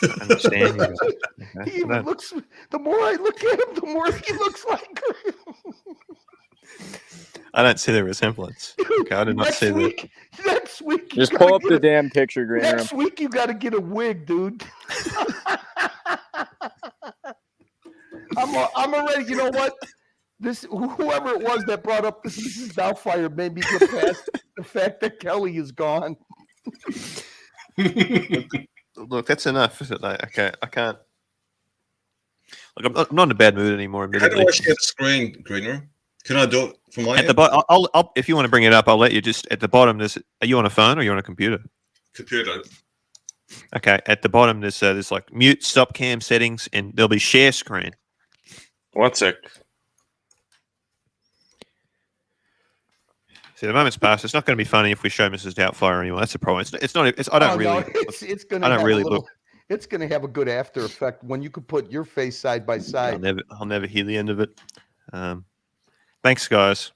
I understand you guys. Okay. He even looks. The more I look at him, the more he looks like her. I don't see the resemblance. Okay, I did not see that. Next week, you Just gotta pull up get the a- damn picture, Green Room. Next week, you got to get a wig, dude. I'm already. You know what? Whoever it was that brought up this Mrs. Doubtfire made me get past the fact that Kelly is gone. Look, that's enough. Isn't it? Okay, I can't. Look, I'm not in a bad mood anymore. How do Admittedly. I share the screen, Green room? Can I do it from my At the end? bottom, I'll if you want to bring it up, I'll let you. Just at the bottom, are you on a phone or are you on a computer? Computer. Okay, at the bottom, there's like mute, stop cam settings, and there'll be share screen. 1 sec. See, the moment's passed. It's not going to be funny if we show Mrs. Doubtfire anymore. That's the problem. It's not. I don't really. No, it's gonna. I don't have really a little, look. It's gonna have a good after effect when you could put your face side by I'll side. never hear the end of it. Thanks, guys.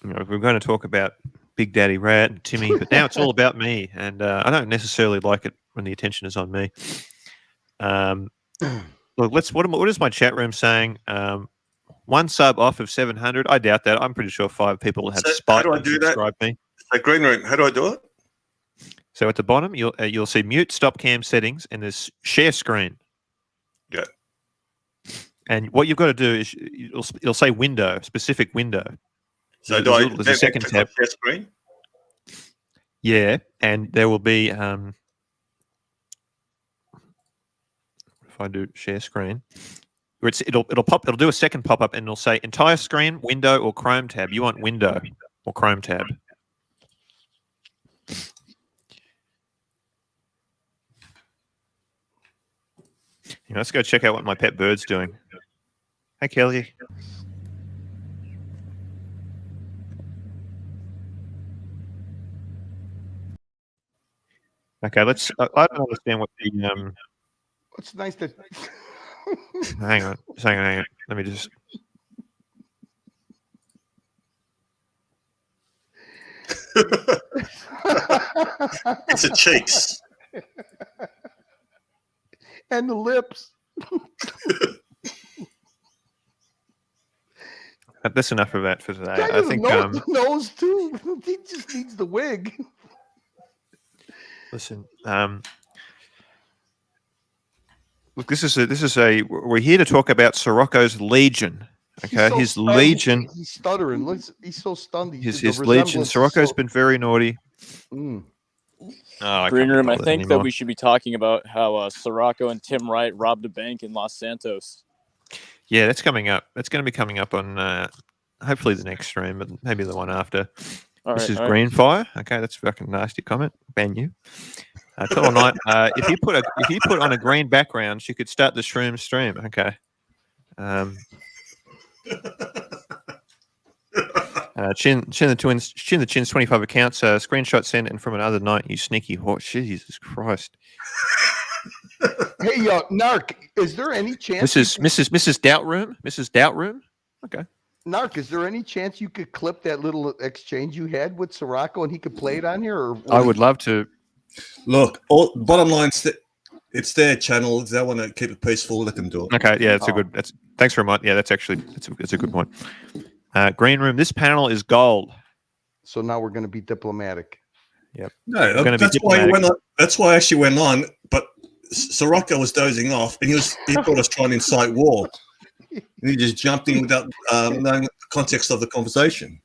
We're going to talk about Big Daddy Rat and Timmy, but now it's all about me, and I don't necessarily like it when the attention is on me. Look, what is my chat room saying? 1 sub off of 700. I doubt that. I'm pretty sure 5 people have So, spiked how do I and do that? subscribed me. So Green room, how do I do it? So at the bottom, you'll see mute, stop cam settings, and there's share screen. Yeah. And what you've got to do is you'll say window, specific window. So There's a second click on tab. share screen? Yeah, and there will be if I do share screen, where it'll do a second pop up and it'll say entire screen, window, or Chrome tab. You want window or Chrome tab. Let's go check out what my pet bird's doing. Hey, Kelly. Okay, let's. I don't understand what the It's nice that. Hang on. Let me just. It's the cheeks. And the lips. That's enough of that for today. Kind I of think. the nose too. He just needs the wig. Listen. Look, this is a. We're here to talk about Sirocco'S Legion. Okay, He's so his stunned. Legion. He's stuttering. He's so stunned. His the Legion. resemblance is Sirocco's so- been very naughty. Mm. Oh, I Green can't be Room, I bothered think that anymore. we should be talking about how Sirocco and Tim Wright robbed a bank in Los Santos. Yeah, that's coming up. That's going to be coming up on hopefully the next stream, but maybe the one after. All This right, is all right. Greenfire. Okay, that's a fucking nasty comment. Ban you. Total Night. If you put on a green background, she could start the shroom stream. Okay. Chin the Chin's 25 accounts. Screenshot sent and from another night. You sneaky horse. Jesus Christ. Hey, Narc, is there any chance? Mrs. Doubt Room. Mrs. Doubt Room. Okay. Narc, is there any chance you could clip that little exchange you had with Sirocco and he could play it on here? Or I would love to. Look, bottom line, it's their channel. If they want to keep it peaceful, they can do it. Okay, yeah, that's a good. Thanks very much. Yeah, that's a good point. Green Room. This panel is gold. So now we're going to be diplomatic. Yep. No, that's why he went on. That's why I actually went on. But Sirocco was dozing off, and he thought I was trying to incite war. And he just jumped in without knowing the context of the conversation.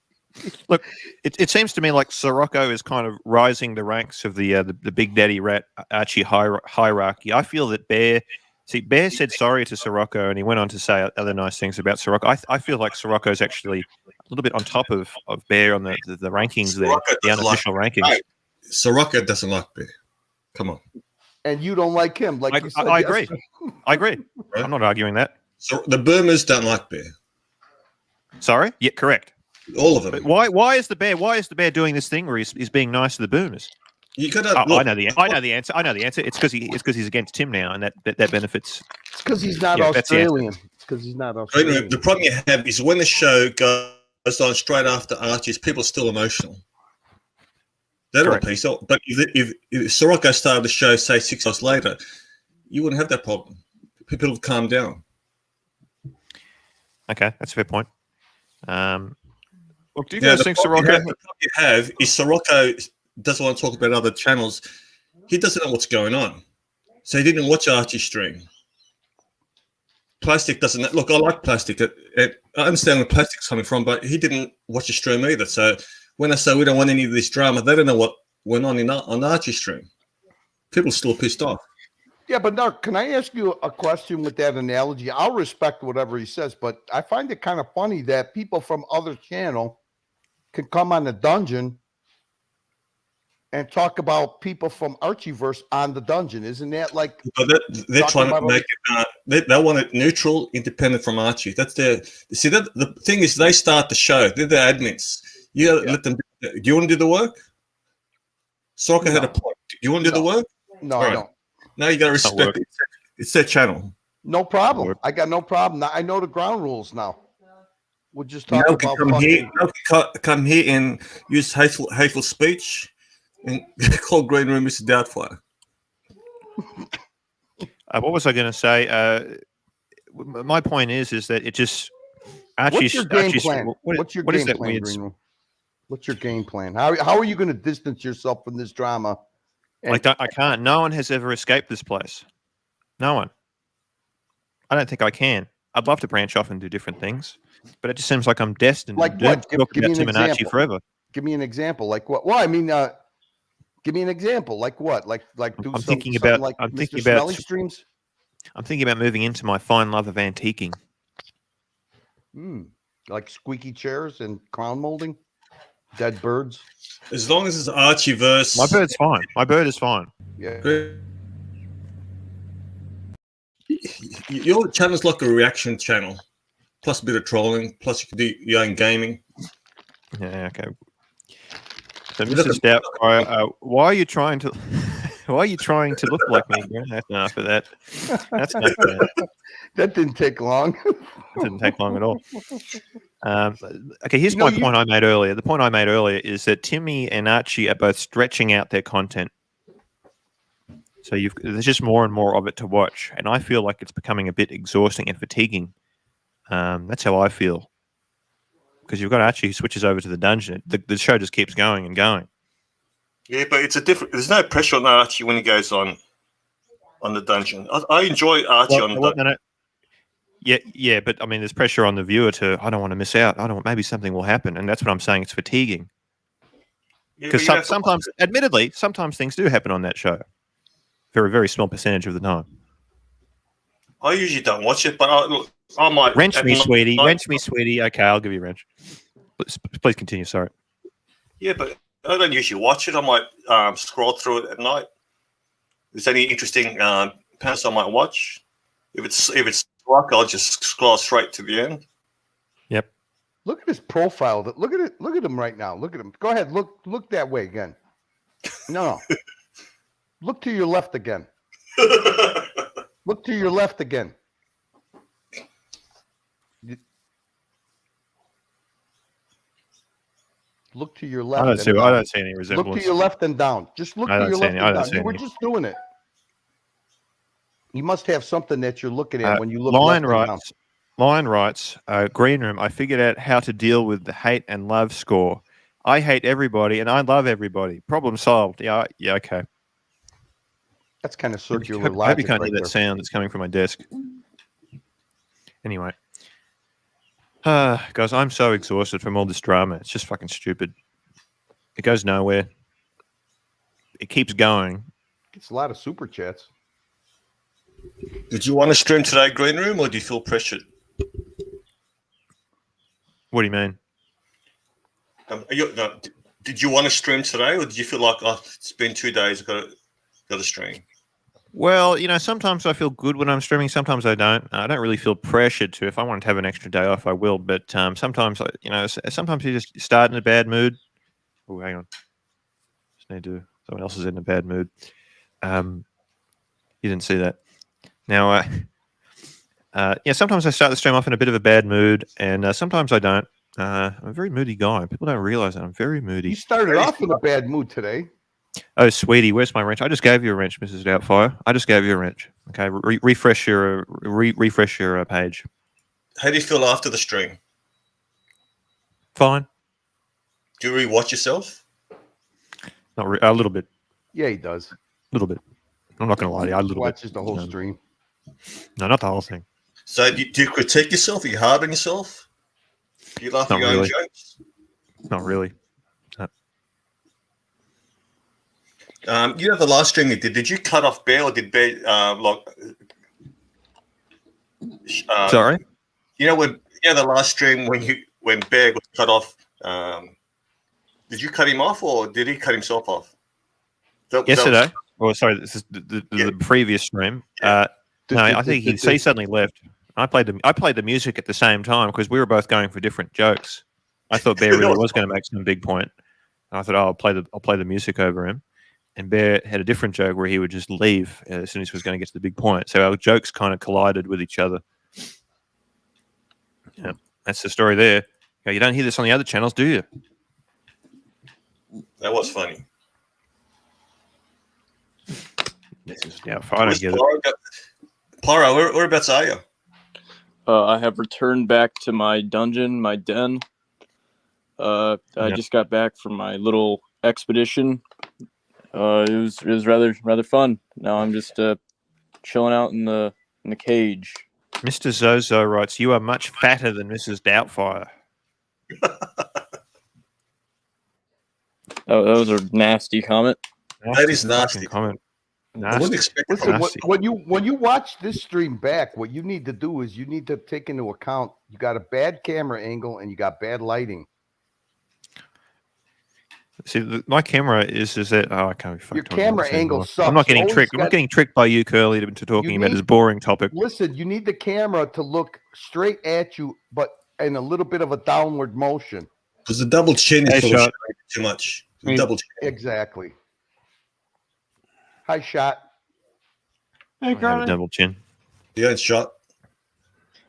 Look, it seems to me like Sirocco is kind of rising the ranks of the Big Daddy Rat Archie hierarchy. I feel that Bear said sorry to Sirocco, and he went on to say other nice things about Sirocco. I feel like Sirocco is actually a little bit on top of Bear on the rankings there, the unofficial rankings. Hey, Sirocco doesn't like Bear. Come on. And you don't like him. Like I agree. I agree. Right? I'm not arguing that. So the boomers don't like Bear. Sorry? Yeah, correct. All of them. But why is the bear doing this thing where he's being nice to the boomers? You gotta, I know the answer. It's because he's against Tim now, and that benefits. It's because he's not Australian. It's because he's not Australian. The problem you have is when the show goes on straight after Archie's, people are still emotional. They're not peace. But if Sirocco started the show, say 6 hours later, you wouldn't have that problem. People would calm down. Okay, that's a fair point. Look, do you guys think Sirocco? The problem you have is Sirocco doesn't want to talk about other channels. He doesn't know what's going on, so he didn't watch Archie's stream. Plastic doesn't look. I like Plastic. I understand where Plastic's coming from, but he didn't watch the stream either. So when I say we don't want any of this drama, they don't know what went on on Archie's stream. People are still pissed off. Yeah, but Narc, can I ask you a question with that analogy? I'll respect whatever he says, but I find it kind of funny that people from other channel can come on the dungeon and talk about people from Archieverse on the dungeon. Isn't that like? But they're trying to make it. They want it neutral, independent from Archie. That's their. See, that the thing is, they start the show. They're the admins. You let them. Do you want to do the work? Sirocco had a point. Do you want to do the work? No, I don't. Now you got to respect it. It's their channel. No problem. I got no problem. I know the ground rules now. We'll just talk about come here and use hateful speech and call Green Room Mr. Doubtfire. What was I going to say? My point is that it just What's your game plan? What's your game plan, Green Room? What's your game plan? How are you going to distance yourself from this drama? I can't. No one has ever escaped this place. No one. I don't think I can. I'd love to branch off and do different things, but it just seems like I'm destined to talk about Tim and Archie forever. Give me an example. Like what? Well, I mean, give me an example. Like what? Like do something like Mr. Smelly streams. I'm thinking about moving into my fine love of antiquing. Like squeaky chairs and crown molding, dead birds. As long as it's Archieverse. My bird's fine. My bird is fine. Yeah. Your channel's like a reaction channel, plus a bit of trolling, plus you can do your own gaming. Yeah, okay. So, Mrs. Doubtfire, why are you trying to look like me? That's enough of that. That's enough of that. That didn't take long. It didn't take long at all. Okay, here's my point I made earlier. The point I made earlier is that Timmy and Archie are both stretching out their content. So there's just more and more of it to watch. And I feel like it's becoming a bit exhausting and fatiguing. That's how I feel. Because you've got Archie who switches over to the dungeon. The show just keeps going and going. Yeah, but it's a different. There's no pressure on Archie when he goes on the dungeon. I enjoy Archie on the dungeon. No. Yeah, but I mean, there's pressure on the viewer I don't want to miss out. Maybe something will happen, and that's what I'm saying. It's fatiguing. Because sometimes, admittedly, sometimes things do happen on that show. For a very small percentage of the time. I usually don't watch it, but I might Wrench at me, night- sweetie. night- Wrench me, sweetie. Okay, I'll give you a wrench. Please continue. Sorry. Yeah, but I don't usually watch it. I might scroll through it at night. If there's any interesting posts I might watch. If it's luck, I'll just scroll straight to the end. Yep. Look at his profile. Look at it. Look at him right now. Look at him. Go ahead. Look that way again. No. Look to your left again. Look to your left again. Look to your left. I and don't down. see any Look resemblance. to your left and down. Just look I to don't your see left any- and I don't down. see You were any. just doing it. You must have something that you're looking at when you look Lion left and down. writes, Lion writes, Green Room, I figured out how to deal with the hate and love score. I hate everybody and I love everybody. Problem solved. Yeah, okay. That's kind of I circular hope you logic can't right hear that there. sound that's coming from my desk. Anyway. Guys, I'm so exhausted from all this drama. It's just fucking stupid. It goes nowhere. It keeps going. It's a lot of super chats. Did you want to stream today, Green Room, or do you feel pressured? What do you mean? Did you want to stream today, or did you feel like, it's been 2 days, I've got to stream? Well, sometimes I feel good when I'm streaming. Sometimes I don't. I don't really feel pressured to. If I want to have an extra day off, I will. But sometimes, sometimes you just start in a bad mood. Oh, hang on. Just need to. Someone else is in a bad mood. You didn't see that. Now, sometimes I start the stream off in a bit of a bad mood, and sometimes I don't. I'm a very moody guy. People don't realize that I'm very moody. You started off in a bad mood today. Oh, sweetie, where's my wrench? I just gave you a wrench, Mrs. Doubtfire. I just gave you a wrench. Okay, refresh your page. How do you feel after the stream? Fine. Do you rewatch yourself? Not a little bit. Yeah, he does. A little bit. I'm not going to lie to you. A little Watches bit. the whole stream. No, not the whole thing. So do you critique yourself? Are you hard on yourself? Do you laugh at Not your own really. jokes? Not really. You know the last stream you did you cut off Bear, or did Bear Sorry? the last stream when Bear was cut off, did you cut him off or did he cut himself off? Yesterday? Sorry, this is the previous stream. No, I think he suddenly left. I played the music at the same time because we were both going for different jokes. I thought Bear really was going to make some big point. And I thought, I'll play the music over him. And Bear had a different joke where he would just leave as soon as he was going to get to the big point. So our jokes kind of collided with each other. Yeah, that's the story there. You don't hear this on the other channels, do you? That was funny. Yeah, I don't get it. Pyro, whereabouts are you? I have returned back to my dungeon, my den. I just got back from my little expedition. It was rather fun. Now I'm just chilling out in the cage. Mr. Zozo writes, "You are much fatter than Mrs. Doubtfire." Oh, that was a nasty comment. That is nasty. Comment. I wouldn't expect it. Listen, when you watch this stream back, what you need to do is you need to take into account you got a bad camera angle and you got bad lighting. See, my camera is that. Oh, I can't be fucked. Your camera angle sucks. I'm not getting Always tricked. I'm not getting tricked by you, Curly, into talking about this boring topic. Listen, you need the camera to look straight at you, but in a little bit of a downward motion. Because the double chin is Hey, shot. too much. The double chin. Exactly. Hi, shot. I have a double chin. Yeah, it's shot.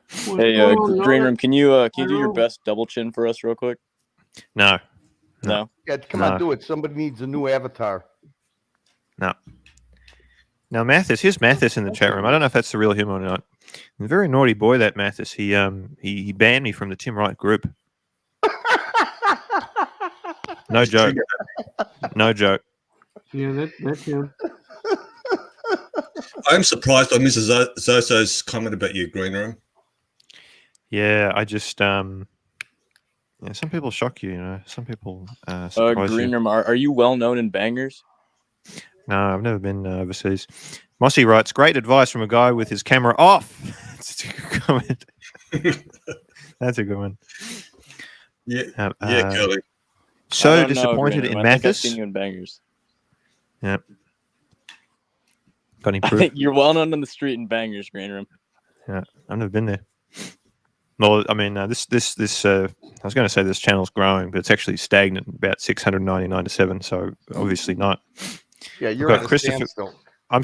Hey, Green Room, can you do your best double chin for us real quick? No. No. Yeah, come on, do it. Somebody needs a new avatar. No. Now, Mathis, here's Mathis in the chat room. I don't know if that's the real him or not. A very naughty boy, that Mathis. He banned me from the Tim Wright group. No joke. No joke. Yeah, that's him. I'm surprised by Mrs. Zoso's comment about your green room. Yeah, I just yeah, some people shock you, Some people surprise Green you. Room, are you well known in bangers? No, I've never been overseas. Mossy writes, "Great advice from a guy with his camera off." It's a good comment. That's a good one. Yeah, Curly. So disappointed in I think I've Mathis. seen you in Bangers. Yeah. Got any I proof? think you're well known on the street in Bangers, Green Room. Yeah, I've never been there. Well, I mean, this. I was going to say this channel's growing, but it's actually stagnant, about 699 to 7. So obviously not. Yeah, you're got at a Christopher- standstill. I'm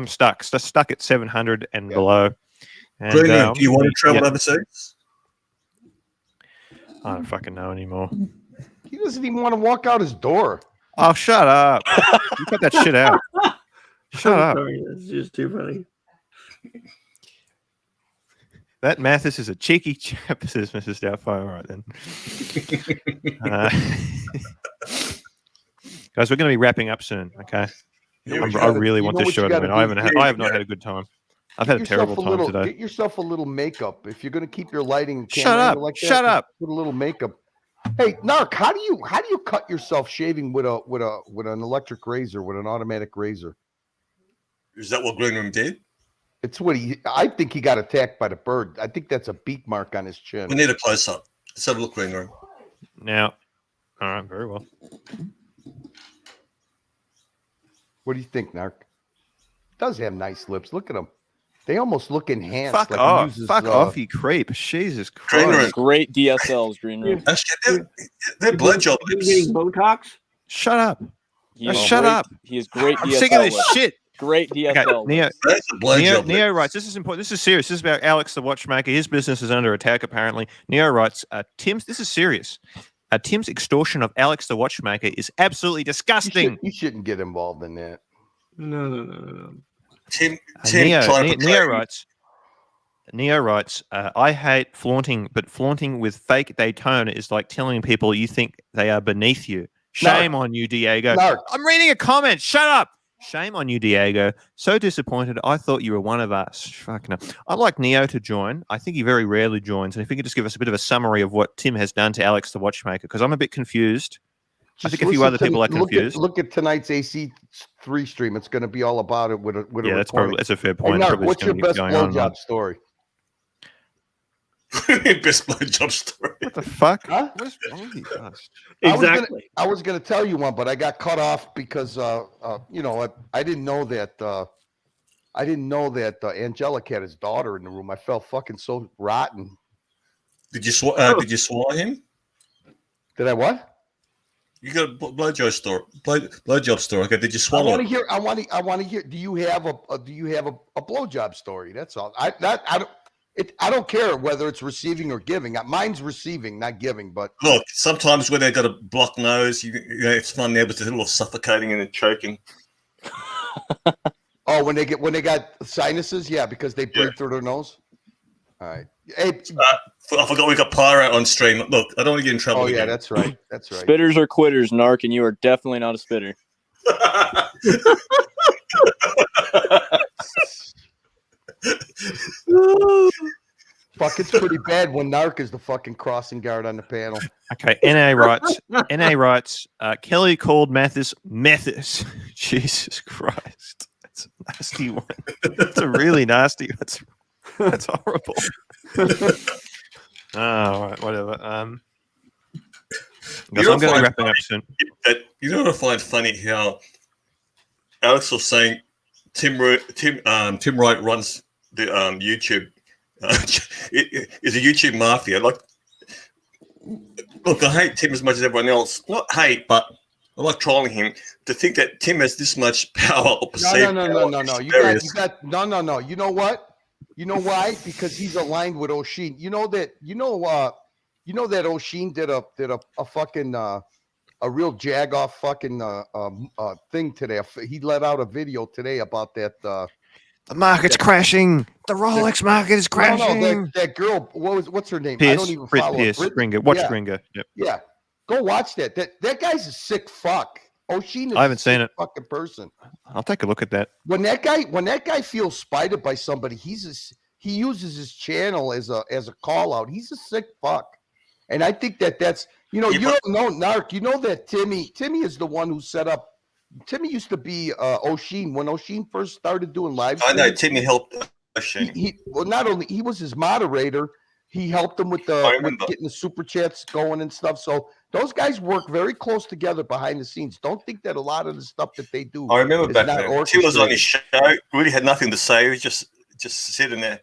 stuck at 700 and below. And, Green Room, do you want to travel yeah. overseas? I don't fucking know anymore. He doesn't even want to walk out his door. Oh, shut up! You cut that shit out. Shut I'm up. sorry, that's just too funny. That Mathis is a cheeky chap, says Mrs. Doubtfire. All right, then. Guys, we're going to be wrapping up soon, okay? I really want this show to win. I have not had a good time. I've had a terrible time today. Get yourself a little makeup if you're going to keep your lighting. And Shut up! like that, Shut up! Put a little makeup. Hey, Narc, how do you cut yourself shaving with an electric razor, with an automatic razor? Is that what Green Room did? It's what I think he got attacked by the bird. I think that's a beak mark on his chin. We need a close up. Let's have a look, Green Room. Now, all right, very well. What do you think, Narc? Does have nice lips. Look at him. They almost look enhanced. Fuck like off. Fuck off, you creep. Jesus Green Room. Christ. Great DSLs, Green Room. They're blowjob You lips. getting Botox? Shut up. He is Shut great- up. He is great I'm DSL. sick of this lips. shit. Great DSL. Okay, Neo, lips. That's a blowjob Neo lip. writes, this is important. This is serious. This is about Alex the watchmaker. His business is under attack, apparently. Neo writes, this is serious. Tim's extortion of Alex the watchmaker is absolutely disgusting. You shouldn't get involved in that. No. Tim Neo writes, I hate flaunting, but flaunting with fake Daytona is like telling people you think they are beneath you. Shame on you, Diego. Narc. I'm reading a comment. Shut up. Shame on you, Diego. So disappointed. I thought you were one of us. Fucking hell. I'd like Neo to join. I think he very rarely joins. And if he could just give us a bit of a summary of what Tim has done to Alex the watchmaker, because I'm a bit confused. I think a few other people are confused. Look at tonight's AC3 stream. It's going to be all about it with a That's recording. a fair Hey, point. Narc, Probably what's your best blowjob story? Best blowjob story. What the fuck? Huh? What is wrong with you guys? Exactly. I was gonna tell you one, but I got cut off because I didn't know that Angelic had his daughter in the room. I felt fucking so rotten. Did you swallow him? Did I what? You got a blowjob story. Blowjob story. Okay, did you I swallow? want to hear. I want to hear. Do you have a blowjob story? That's all. I don't care whether it's receiving or giving. Mine's receiving, not giving. But Look, sometimes when they've got a blocked nose, it's fun there, but it's a little suffocating and choking. oh, when they got sinuses, yeah, because they breathe through their nose. All right. Hey, I forgot we got Pyro on stream. Look, I don't want to get in trouble. oh yeah, again. that's right. That's right. Spitters or quitters, Narc, and you are definitely not a spitter. Fuck, it's pretty bad when Narc is the fucking crossing guard on the panel. Okay, NA writes, Kelly called Mathis. Jesus Christ. That's a nasty one. That's a really nasty. That's horrible. All right, whatever. Guys, I'm going to be wrapping up soon. You know what I find funny? How Alex was saying Tim Wright runs the YouTube. Is a YouTube mafia. Look, I hate Tim as much as everyone else. Not hate, but I like trolling him. To think that Tim has this much power or perceived No. You got no. You know what? You know why? Because he's aligned with O'Sheen. You know that O'Sheen did a fucking a real jagoff fucking thing today. He let out a video today about that. The market's crashing. The Rolex market is crashing. No, that girl. What's her name? Pierce, I don't even follow Pierce, her. Springer. Watch Springer. Yep. Yeah, go watch that. That guy's a sick fuck. O'Sheen is I haven't seen it. Fucking person. I'll take a look at that. When that guy feels spited by somebody, he uses his channel as a call out. He's a sick fuck, and I think that's you don't know Narc. You know that Timmy is the one who set up. Timmy used to be O'Sheen when O'Sheen first started doing live streams. I know Timmy helped O'Sheen. Not only he was his moderator, He helped them with getting the super chats going and stuff. So those guys work very close together behind the scenes. Don't think that a lot of the stuff that they do. I remember is back not then. Till was on his orchestrated. show, really had nothing to say. He was just sitting there.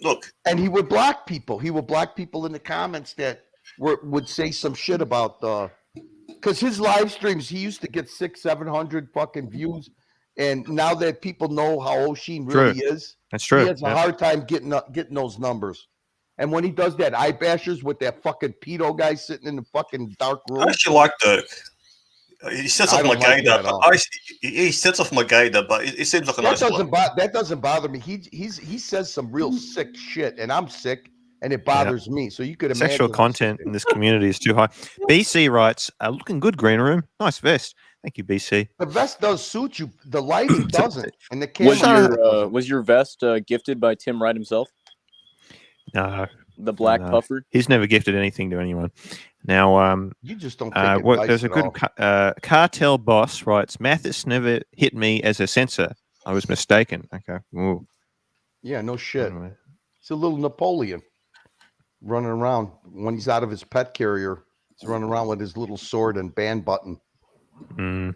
Look, And he would block people. He would block people in the comments that would say some shit about because his live streams, he used to get 600-700 fucking views, and now that people know how O'Sheen really is, that's true. He has a hard time getting those numbers. And when he does that eye bashers with that fucking pedo guy sitting in the fucking dark room, I actually like Dirk. He sets off my gator. He sets off my gator, but it seems like a nice one. That doesn't bother me. He says some real sick shit, and I'm sick, and it bothers me. So you could imagine sexual content in this community is too high. BC writes, "Looking good, green room. Nice vest. Thank you, BC. The vest does suit you. The lighting doesn't, and the camera. Was your vest gifted by Tim Wright himself? No, the black puffer. He's never gifted anything to anyone. Now, you just don't. Take there's a good cartel boss writes. Mathis never hit me as a censor. I was mistaken. Okay. Ooh. Yeah, no shit. Anyway. It's a little Napoleon running around when he's out of his pet carrier. He's running around with his little sword and band button. Mm.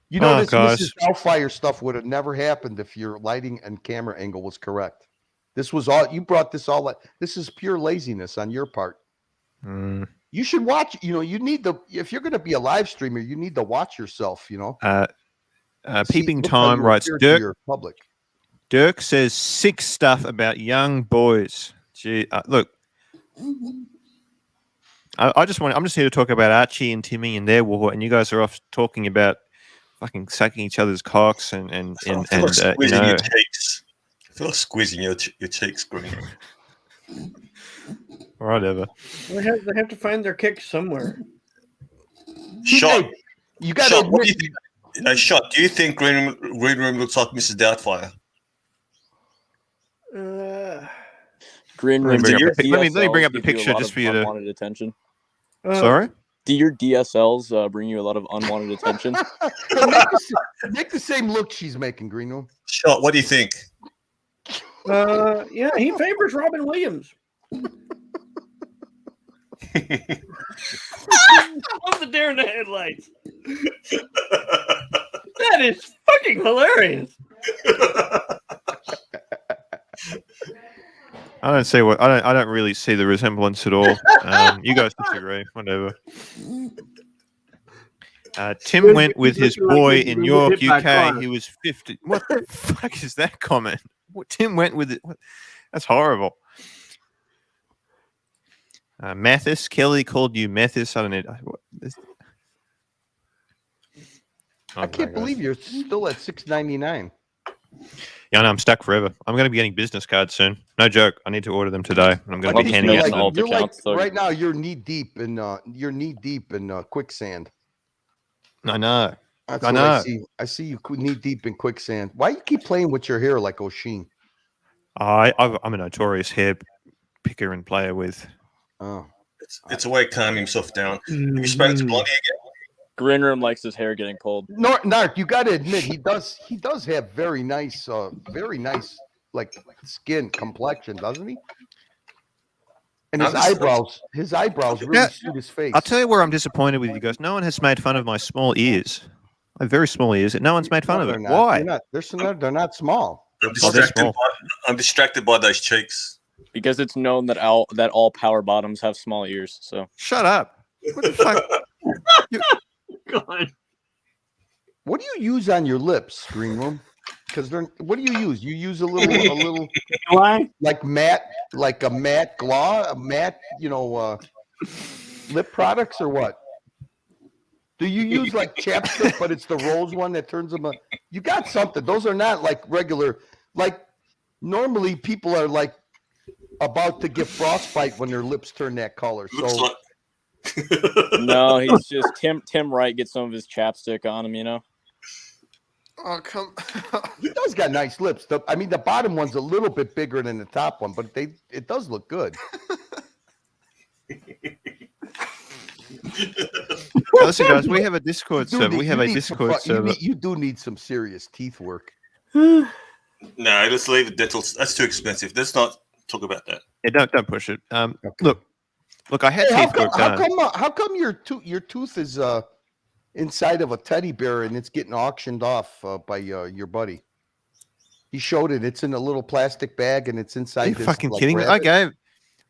You know, this Mrs. Doubtfire stuff would have never happened if your lighting and camera angle was correct. This was all you brought. This is pure laziness on your part. Mm. You should watch. You know, you need if you're going to be a live streamer, you need to watch yourself. You know. Peeping Tom writes. Dirk says sick stuff about young boys. Gee, look. I'm just here to talk about Archie and Timmy and their war, and you guys are off talking about fucking sucking each other's cocks and your cheeks. I feel like squeezing your cheeks, Green. Whatever. They have to find their kick somewhere. Shot. You got Shot. What do you think? Shot. Do you think Green Room looks like Mrs. Doubtfire? Green Room. Let me bring up the picture just for you to. Unwanted attention. Sorry. Do your DSLs bring you a lot of unwanted attention? Make the same look she's making, Green Room. Shot. What do you think? Yeah, he favors Robin Williams. I love the dare in the headlights. That is fucking hilarious. I don't really see the resemblance at all. You guys disagree, whatever. Tim went with his boy in York, UK. He was 50. What the fuck is that comment? Tim went with it. That's horrible. Mathis, Kelly called you Mathis. I don't know. I can't believe you're still at $6.99. Yeah, I know, I'm stuck forever. I'm going to be getting business cards soon. No joke. I need to order them today. I'm going to be handing out them. Right now, you're knee deep in quicksand. I know. That's what I see. I see you knee deep in quicksand. Why you keep playing with your hair like O'Sheen? I'm a notorious hair picker and player with. Oh, it's a way of calming himself down. Have you spoken to Blondie again? Green Room likes his hair getting pulled. Nark, you got to admit he does have very nice like skin complexion, doesn't he? And his eyebrows really suit his face. I'll tell you where I'm disappointed with you guys. No one has made fun of my small ears. I have very small ears. No one's made fun of it. Why? They're not small. I'm distracted by those cheeks. Because it's known that all power bottoms have small ears. So shut up. What the fuck? God. What do you use on your lips, Green Room? Because what do you use? You use a little like matte, like a matte gloss, a matte, lip products or what? Do you use like chapstick, but it's the rose one that turns them? You got something. Those are not like regular. Like normally people are like about to get frostbite when their lips turn that color. So. No, he's just Tim Wright gets some of his chapstick on him, Oh, come. He does got nice lips. The bottom one's a little bit bigger than the top one, but it does look good. Listen, guys, we have a Discord server. You do need some serious teeth work. No, just leave it. That's too expensive. Let's not talk about that. Yeah, don't push it. Okay. Look, I had Hey, teeth work done. how come your tooth is inside of a teddy bear and it's getting auctioned off by your buddy? He showed it. It's in a little plastic bag and it's inside. Are you this, fucking like, kidding me? rabbit.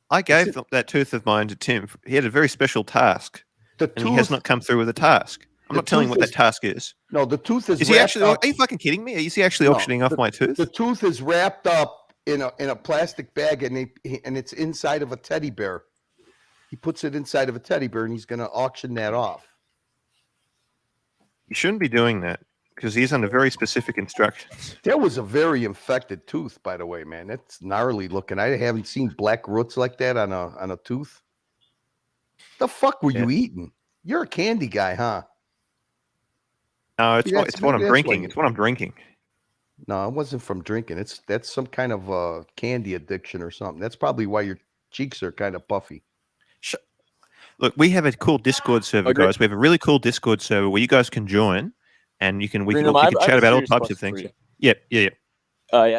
I gave that tooth of mine to Tim. He had a very special task, and he has not come through with a task. I'm not telling you what that task is. No, the tooth is. Is he actually? Are you fucking kidding me? Is he actually auctioning off my tooth? The tooth is wrapped up in a plastic bag, and it's inside of a teddy bear. He puts it inside of a teddy bear, and he's going to auction that off. You shouldn't be doing that because he's under very specific instructions. That was a very infected tooth, by the way, man. That's gnarly looking. I haven't seen black roots like that on a tooth. The fuck were you eating? You're a candy guy, huh? No, it's what I'm drinking. It's what I'm drinking. No, it wasn't from drinking. That's some kind of candy addiction or something. That's probably why your cheeks are kind of puffy. Look, we have a cool Discord server, guys. We have a really cool Discord server where you guys can join, and we can chat about all types of things. Yeah. Yeah.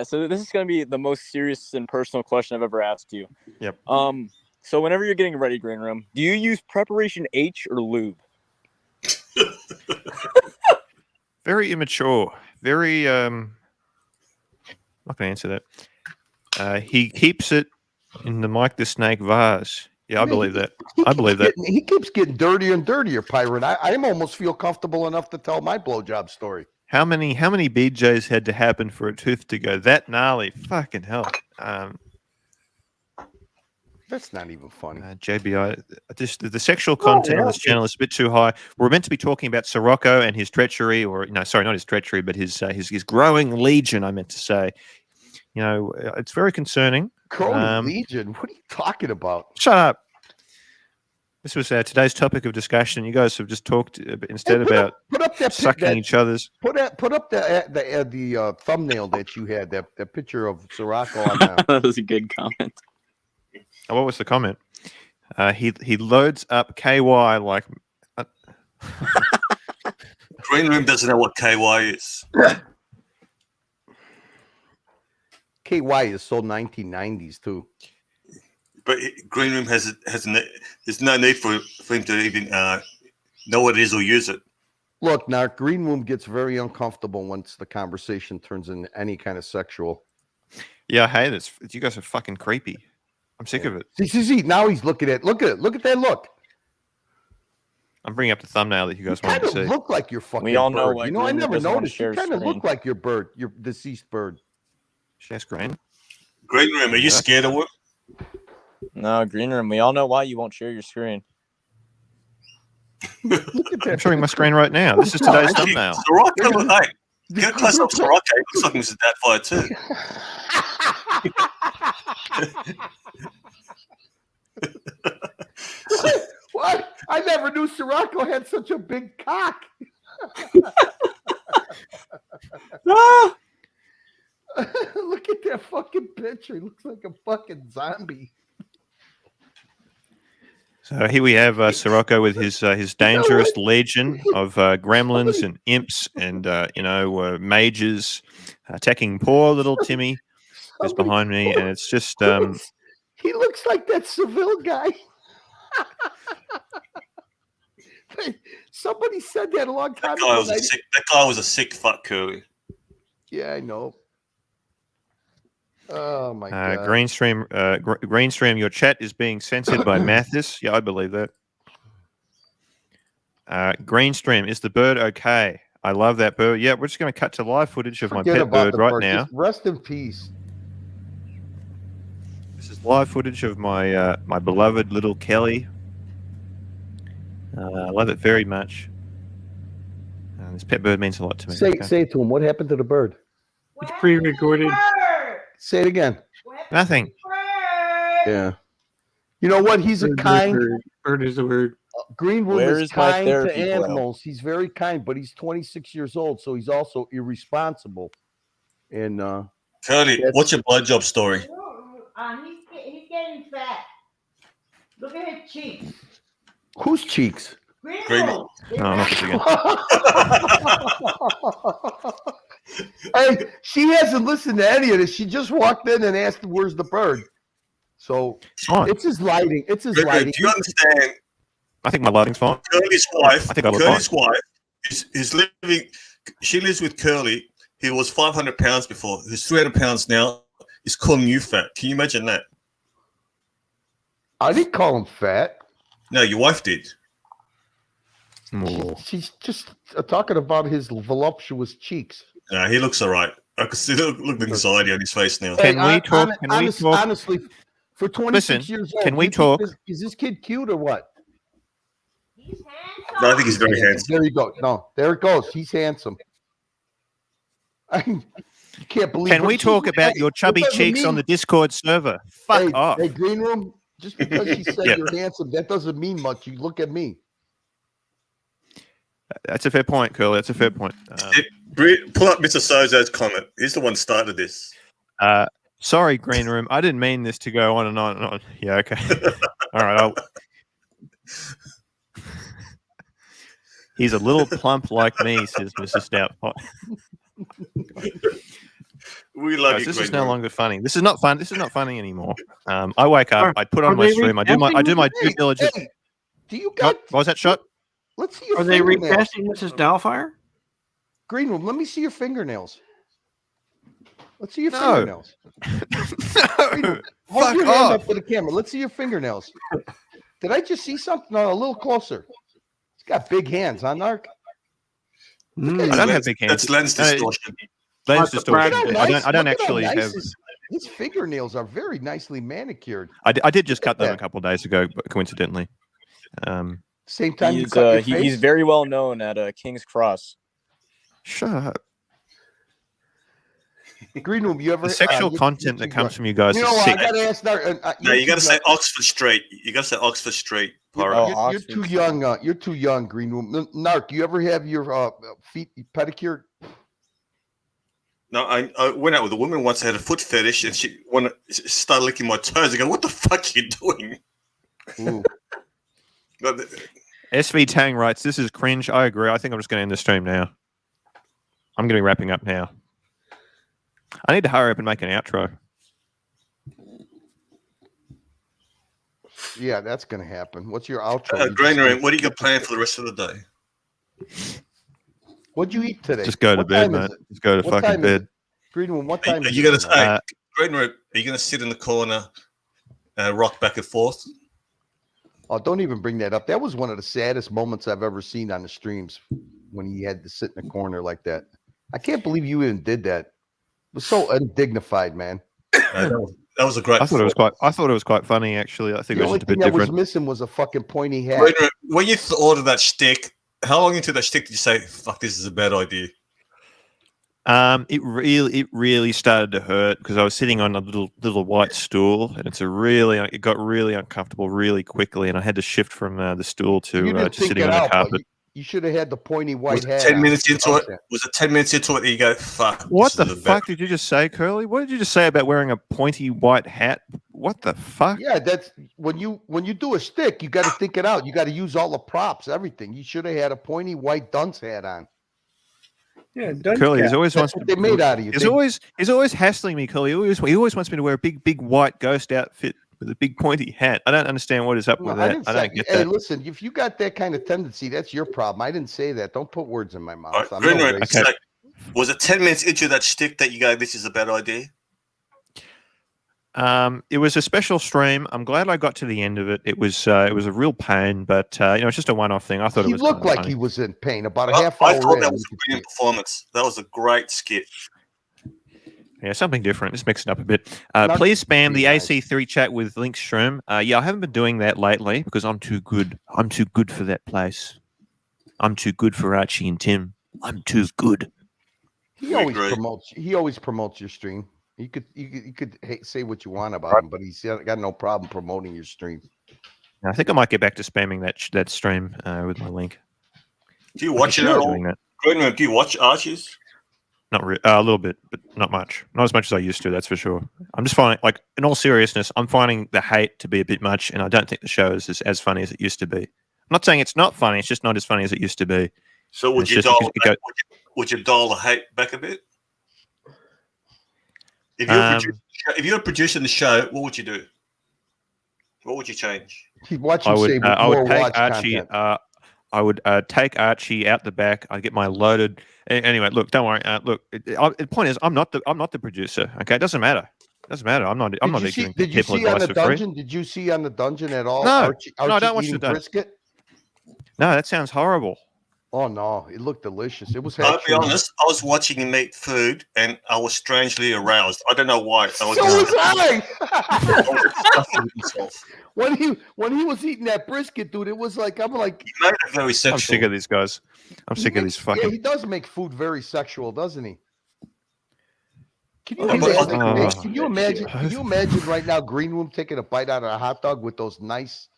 So this is going to be the most serious and personal question I've ever asked you. Yep. So whenever you're getting ready, Green Room, do you use preparation H or lube? Very immature. Very I'm not going to answer that. He keeps it in the Mike the Snake vase. Yeah, I believe that. He keeps getting dirtier and dirtier, Pirate. I almost feel comfortable enough to tell my blowjob story. How many BJs had to happen for a tooth to go that gnarly? Fucking hell. That's not even funny. JBI, the sexual content on this channel is a bit too high. We're meant to be talking about Sirocco and his treachery, or no, sorry, not his treachery, but his growing legion. I meant to say, it's very concerning. Growing legion? What are you talking about? Shut up. This was today's topic of discussion. You guys have just talked instead about sucking each other's. Put up the thumbnail that you had, that picture of Sirocco on that. That was a good comment. Oh, what was the comment? He loads up KY like. Green Room doesn't know what KY is. KY is so 1990s too. But Green Room there's no need for him to even know what it is or use it. Look, now Green Room gets very uncomfortable once the conversation turns into any kind of sexual. Yeah, hey, you guys are fucking creepy. I'm sick of it. See. Now he's looking at. Look at that look. I'm bringing up the thumbnail that you guys want to see. Look like your fucking. We all know. Bird. I never noticed. You kind of look like your bird, your deceased bird. Yes, Green. Green Room, are you scared of what? No, Green Room. We all know why you won't share your screen. I'm showing my screen right now. This is today's thumbnail. Sirocco, hey, get a close up Sirocco. It looks like Mr. Datfire too. What? I never knew Sirocco had such a big cock. Look at that fucking picture. He looks like a fucking zombie. So here we have Sirocco with his dangerous legion of gremlins and imps and mages attacking poor little Timmy who's behind me, and it's just he looks like that Seville guy. Somebody said that a long time ago. That guy was a sick fuck, Curly. Yeah, I know. Oh my god. Greenstream, your chat is being censored by Mathis. Yeah, I believe that. Greenstream, is the bird okay? I love that bird. Yeah, we're just going to cut to live footage of my pet bird right now. Just rest in peace. This is live footage of my my beloved little Kelly. I love it very much. This pet bird means a lot to me. Say it to him. What happened to the bird? It's pre-recorded. Say it again. Nothing. Yeah. You know what? He's a kind. Bird is a word. Green Room is kind to animals. He's very kind, but he's 26 years old, so he's also irresponsible. And Curly, what's your blowjob story? He's getting fat. Look at his cheeks. Whose cheeks? Green. No, not this again. Hey, she hasn't listened to any of this. She just walked in and asked, "Where's the bird?" So It's fine. it's his lighting. It's his Greg, lighting. do you understand? I think my lighting's fine. Curly's wife. I think I look Curly's wife is living. She lives with Curly. He was 500 pounds before. He's 300 pounds now. He's calling you fat. Can you imagine that? I didn't call him fat. No, your wife did. She's just talking about his voluptuous cheeks. Yeah, he looks all right. I can see look the anxiety on his face now. Can we talk? Honestly, for 26 Listen, years old, can we do you think talk? Is this kid cute or what? He's No, I think he's very handsome. There you go. No, there it goes. He's handsome. You can't believe. Can we talk about your chubby cheeks on the Discord server? Fuck off. Hey, Green Room. Just because she said Yeah. you're handsome, that doesn't mean much. You look at me. That's a fair point, Curly. That's a fair point. Pull up Mr. Sozo's comment. He's the one started this. Sorry, Green Room. I didn't mean this to go on and on and on. Yeah, okay. All right. He's a little plump like me, says Mr. Stoutpot. We love you. This Green is no Room. longer funny. This is not fun. This is not funny anymore. I wake up. I put on my stream. I do my due diligence. Hey, do you got? What was that shot? Let's see your Are they fingernails. recasting Mrs. Doubtfire? Green Room, let me see your fingernails. Let's see your No. fingernails. No. Hold Fuck your hand off. up for the camera. Let's see your fingernails. Did I just see something? No, a little closer. He's got big hands, huh, Narc? I don't have big hands. That's lens distortion. Lens Lots of distortion. practice. I don't Look at how actually nice have. his fingernails are very nicely manicured. I did just cut them Yeah. a couple of days ago, but coincidentally. Same time you cut your face? He's very well known at King's Cross. Shut up. Green Room, you ever The sexual you're content that too comes young. from you guys You know is what? I sick. gotta ask Narc. No, you got to too say young. Oxford Street. You got to say Oxford Street. Pirate. Oh, You're Oxford too Street. young. You're too young, Green Room. Narc, do you ever have your feet pedicured? No, I went out with a woman once. I had a foot fetish, and she started licking my toes. I go, "What the fuck are you doing?" Ooh. But SV Tang writes, "This is cringe." I agree. I think I'm just going to end the stream now. I'm going to be wrapping up now. I need to hurry up and make an outro. Yeah, that's gonna happen. What's your outro? You Green just- Room, what do you got planned for the rest of the day? What'd you eat today? Just go to What bed, time is mate. it? Just go to What fucking time is bed. it? Green Room, what Are time is you it? going to tonight? say, Green Room? Are you going to sit in the corner, rock back and forth? Oh, don't even bring that up. That was one of the saddest moments I've ever seen on the streams when he had to sit in the corner like that. I can't believe you even did that. It was so undignified, man. That was a great. I thought it was quite funny, actually. I think The it was only just a bit thing that was different. missing was a fucking pointy hat. Green Room, when you ordered that stick, how long into that stick did you say, "Fuck, this is a bad idea"? It really started to hurt because I was sitting on a little white stool, and it got really uncomfortable really quickly, and I had to shift from the stool You to didn't just think sitting it on the out, but carpet. you should have had the pointy white Was it hat. 10 on. minutes into it? Okay. Was it 10 minutes into it that you go, "Fuck"? What this the is a bad-" fuck did you just say, Curly? What did you just say about wearing a pointy white hat? What the fuck? Yeah, that's when you do a stick, you got to think it out. You got to use all the props, everything. You should have had a pointy white dunce hat on. Yeah, Curly, he's always That's wants what they made out of you. he's always hassling me, Curly. He always wants me to wear a big white ghost outfit with a big pointy hat. I don't understand what is up with that. I don't get Hey, that. listen, if you got that kind of tendency, that's your problem. I didn't say that. Don't put words in my mouth. All right, I'm Green no Room, racist. Okay. so, was it 10 minutes into that stick that you go, "This is a bad idea"? It was a special stream. I'm glad I got to the end of it. It was a real pain, but it's just a one-off thing. I thought He it was looked kinda like funny. he was in pain. About a I half hour thought in, that was you a could brilliant see. performance. That was a great skit. Yeah, something different. Just mix it up a bit. Not Please spam the nice. AC3 chat with Link Shroom. Yeah, I haven't been doing that lately because I'm too good. I'm too good for that place. I'm too good for Archie and Tim. I'm too good. He always Great. promotes your stream. You could say what you want about him, but he's got no problem promoting your stream. I think I might get back to spamming that stream with my link. Do you watch it at all? Doing that. Green Room, do you watch Archie's? Not a little bit, but not much. Not as much as I used to. That's for sure. I'm just finding, like, in all seriousness, I'm finding the hate to be a bit much, and I don't think the show is as funny as it used to be. I'm not saying it's not funny. It's just not as funny as it used to be. So would It's you just dial because it back, would you dial the hate back a bit? If you're, if you're producing the show, what would you do? What would you change? Watch I him would. say I more would take watch Archie. content. I would take Archie out the back. I'd get my loaded. Anyway, look, don't worry. Look, the point is, I'm not the producer. Okay, it doesn't matter. It doesn't matter. I'm not giving Did you people see on advice the for free. dungeon? Did you see on the dungeon at all? No. Archie No, I don't watch eating the dungeon. brisket. No, that sounds horrible. Oh no, it looked delicious. It was. I'll be actually- honest. I was watching him eat food, and I was strangely aroused. I don't know why. I was So was I. stuffing himself. when he was eating that brisket, dude, it was like I'm like. He made it very sexual. I'm sick of these guys. I'm sick of these fucking. Yeah, he does make food very sexual, doesn't he? Can you Oh, imagine? oh. Can you imagine? Can you imagine right now, Green Room taking a bite out of a hot dog with those nice,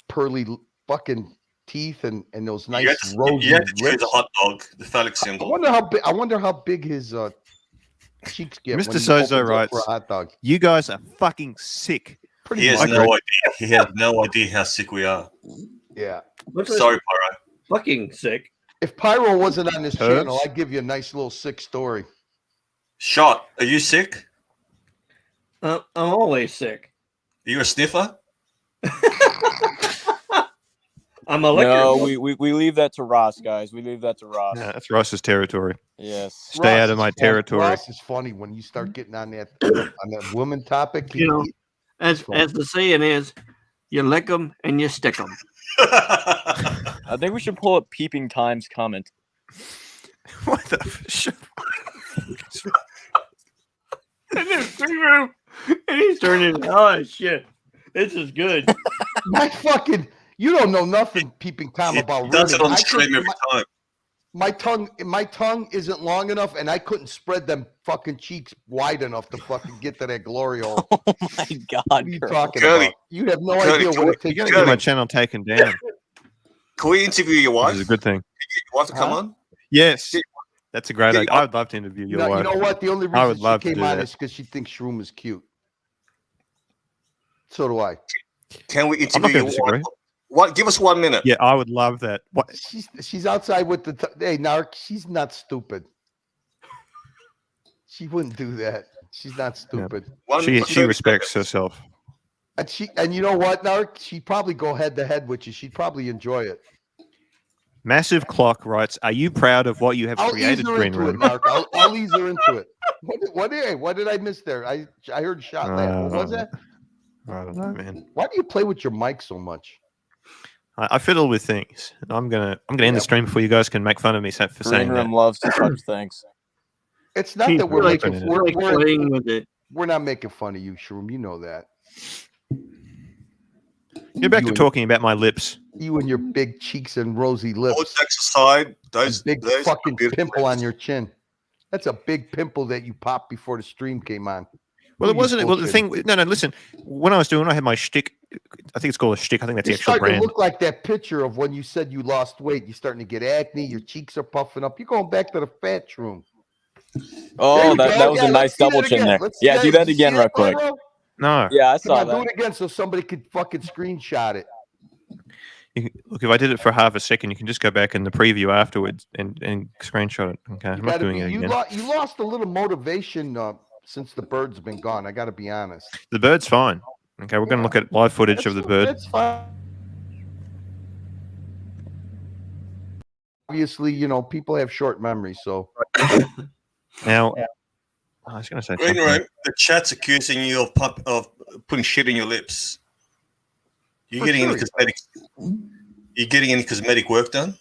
pearly fucking teeth and those nice rosy you had to choose lips? a hot dog, the phallic I symbol. wonder how big his cheeks get. Mr. when he Sozo opens up writes, for a hot dog. You guys are fucking sick. Pretty He has much. no idea. He has no idea how sick we are. Yeah. Sorry, Pyro. Fucking sick. If Pyro wasn't on this Herbs? channel, I'd give you a nice little sick story. Shot, are you sick? I'm always sick. Are you a sniffer? I'm a liquor. No, we leave that to Ross, guys. We leave that to Ross. Yeah, that's Ross's territory. Yes. Stay out of my territory. Ross is funny when you start getting on that woman topic. You know, as the saying is, you lick them and you stick them. I think we should pull up Peeping Time's comment. What the shit? And he's turning. Oh shit! This is good. my fucking, you don't know nothing, Peeping Tom, He about does it reading. on I stream couldn't- every time. my tongue isn't long enough, and I couldn't spread them fucking cheeks wide enough to fucking get to that glory hole. Oh my God, What are you girl. talking Curly. about? You have no Curly, idea what it You takes. gotta to get my get channel taken down. Can we interview your This wife? is a good thing. You want to come Huh? on? Yes, that's a great Yeah, idea. I would love to interview your You wife. know what? The only I would reason love she to came do on that. is because she thinks Shroom is cute. So do I. Can we I'm not interview going your to disagree. wife? What? Give us 1 minute. Yeah, I would love that. What? She's outside with the. Hey, Narc, she's not stupid. She wouldn't do that. She's not stupid. She respects herself. And you know what, Narc? She'd probably go head to head with you. She'd probably enjoy it. Massive Clock writes, "Are you proud of what you have I'll created, ease her Green into it, Room?" Narc. I'll ease her into it. What did I miss there? I heard shot laugh. What was that? I don't know, man. Why do you play with your mic so much? I fiddle with things. I'm gonna end the stream before you guys can make fun of me for Green saying Room that. loves to touch things. It's not that we're like- making We're like playing with it. we're not making fun of you, Shroom. You know that. You're back You to and- talking about my lips. You and your big cheeks and rosy All lips. jokes aside, A those big those fucking beautiful pimple on lips. your chin. That's a big pimple that you popped before the stream came on. Well, it You wasn't. Well, the bullshitting. thing. No. Listen. When I had my shtick. I think it's called a shtick. I think that's the You're actual starting to brand. look like that picture of when you said you lost weight. You're starting to get acne. Your cheeks are puffing up. You're going back to the fat room. There Oh, you that go. was Yeah, a let's nice see double that chin again. there. Let's see Yeah, do Did that you see again real quick. Pyro? No. Yeah, I Come saw on, do that. it again so somebody could fucking screenshot it. Look, if I did it for half a second, you can just go back in the preview afterwards and screenshot it. Okay, I'm not doing it You again. you lost a little motivation since the bird's been gone. I got to be honest. The bird's fine. Okay, we're going to look at live footage of the bird. That's fine. Obviously, you know, people have short memories, so Now, I was going to say Green something. Room, the chat's accusing you of putting shit in your lips. You For getting any sure. cosmetic? You getting any cosmetic work done?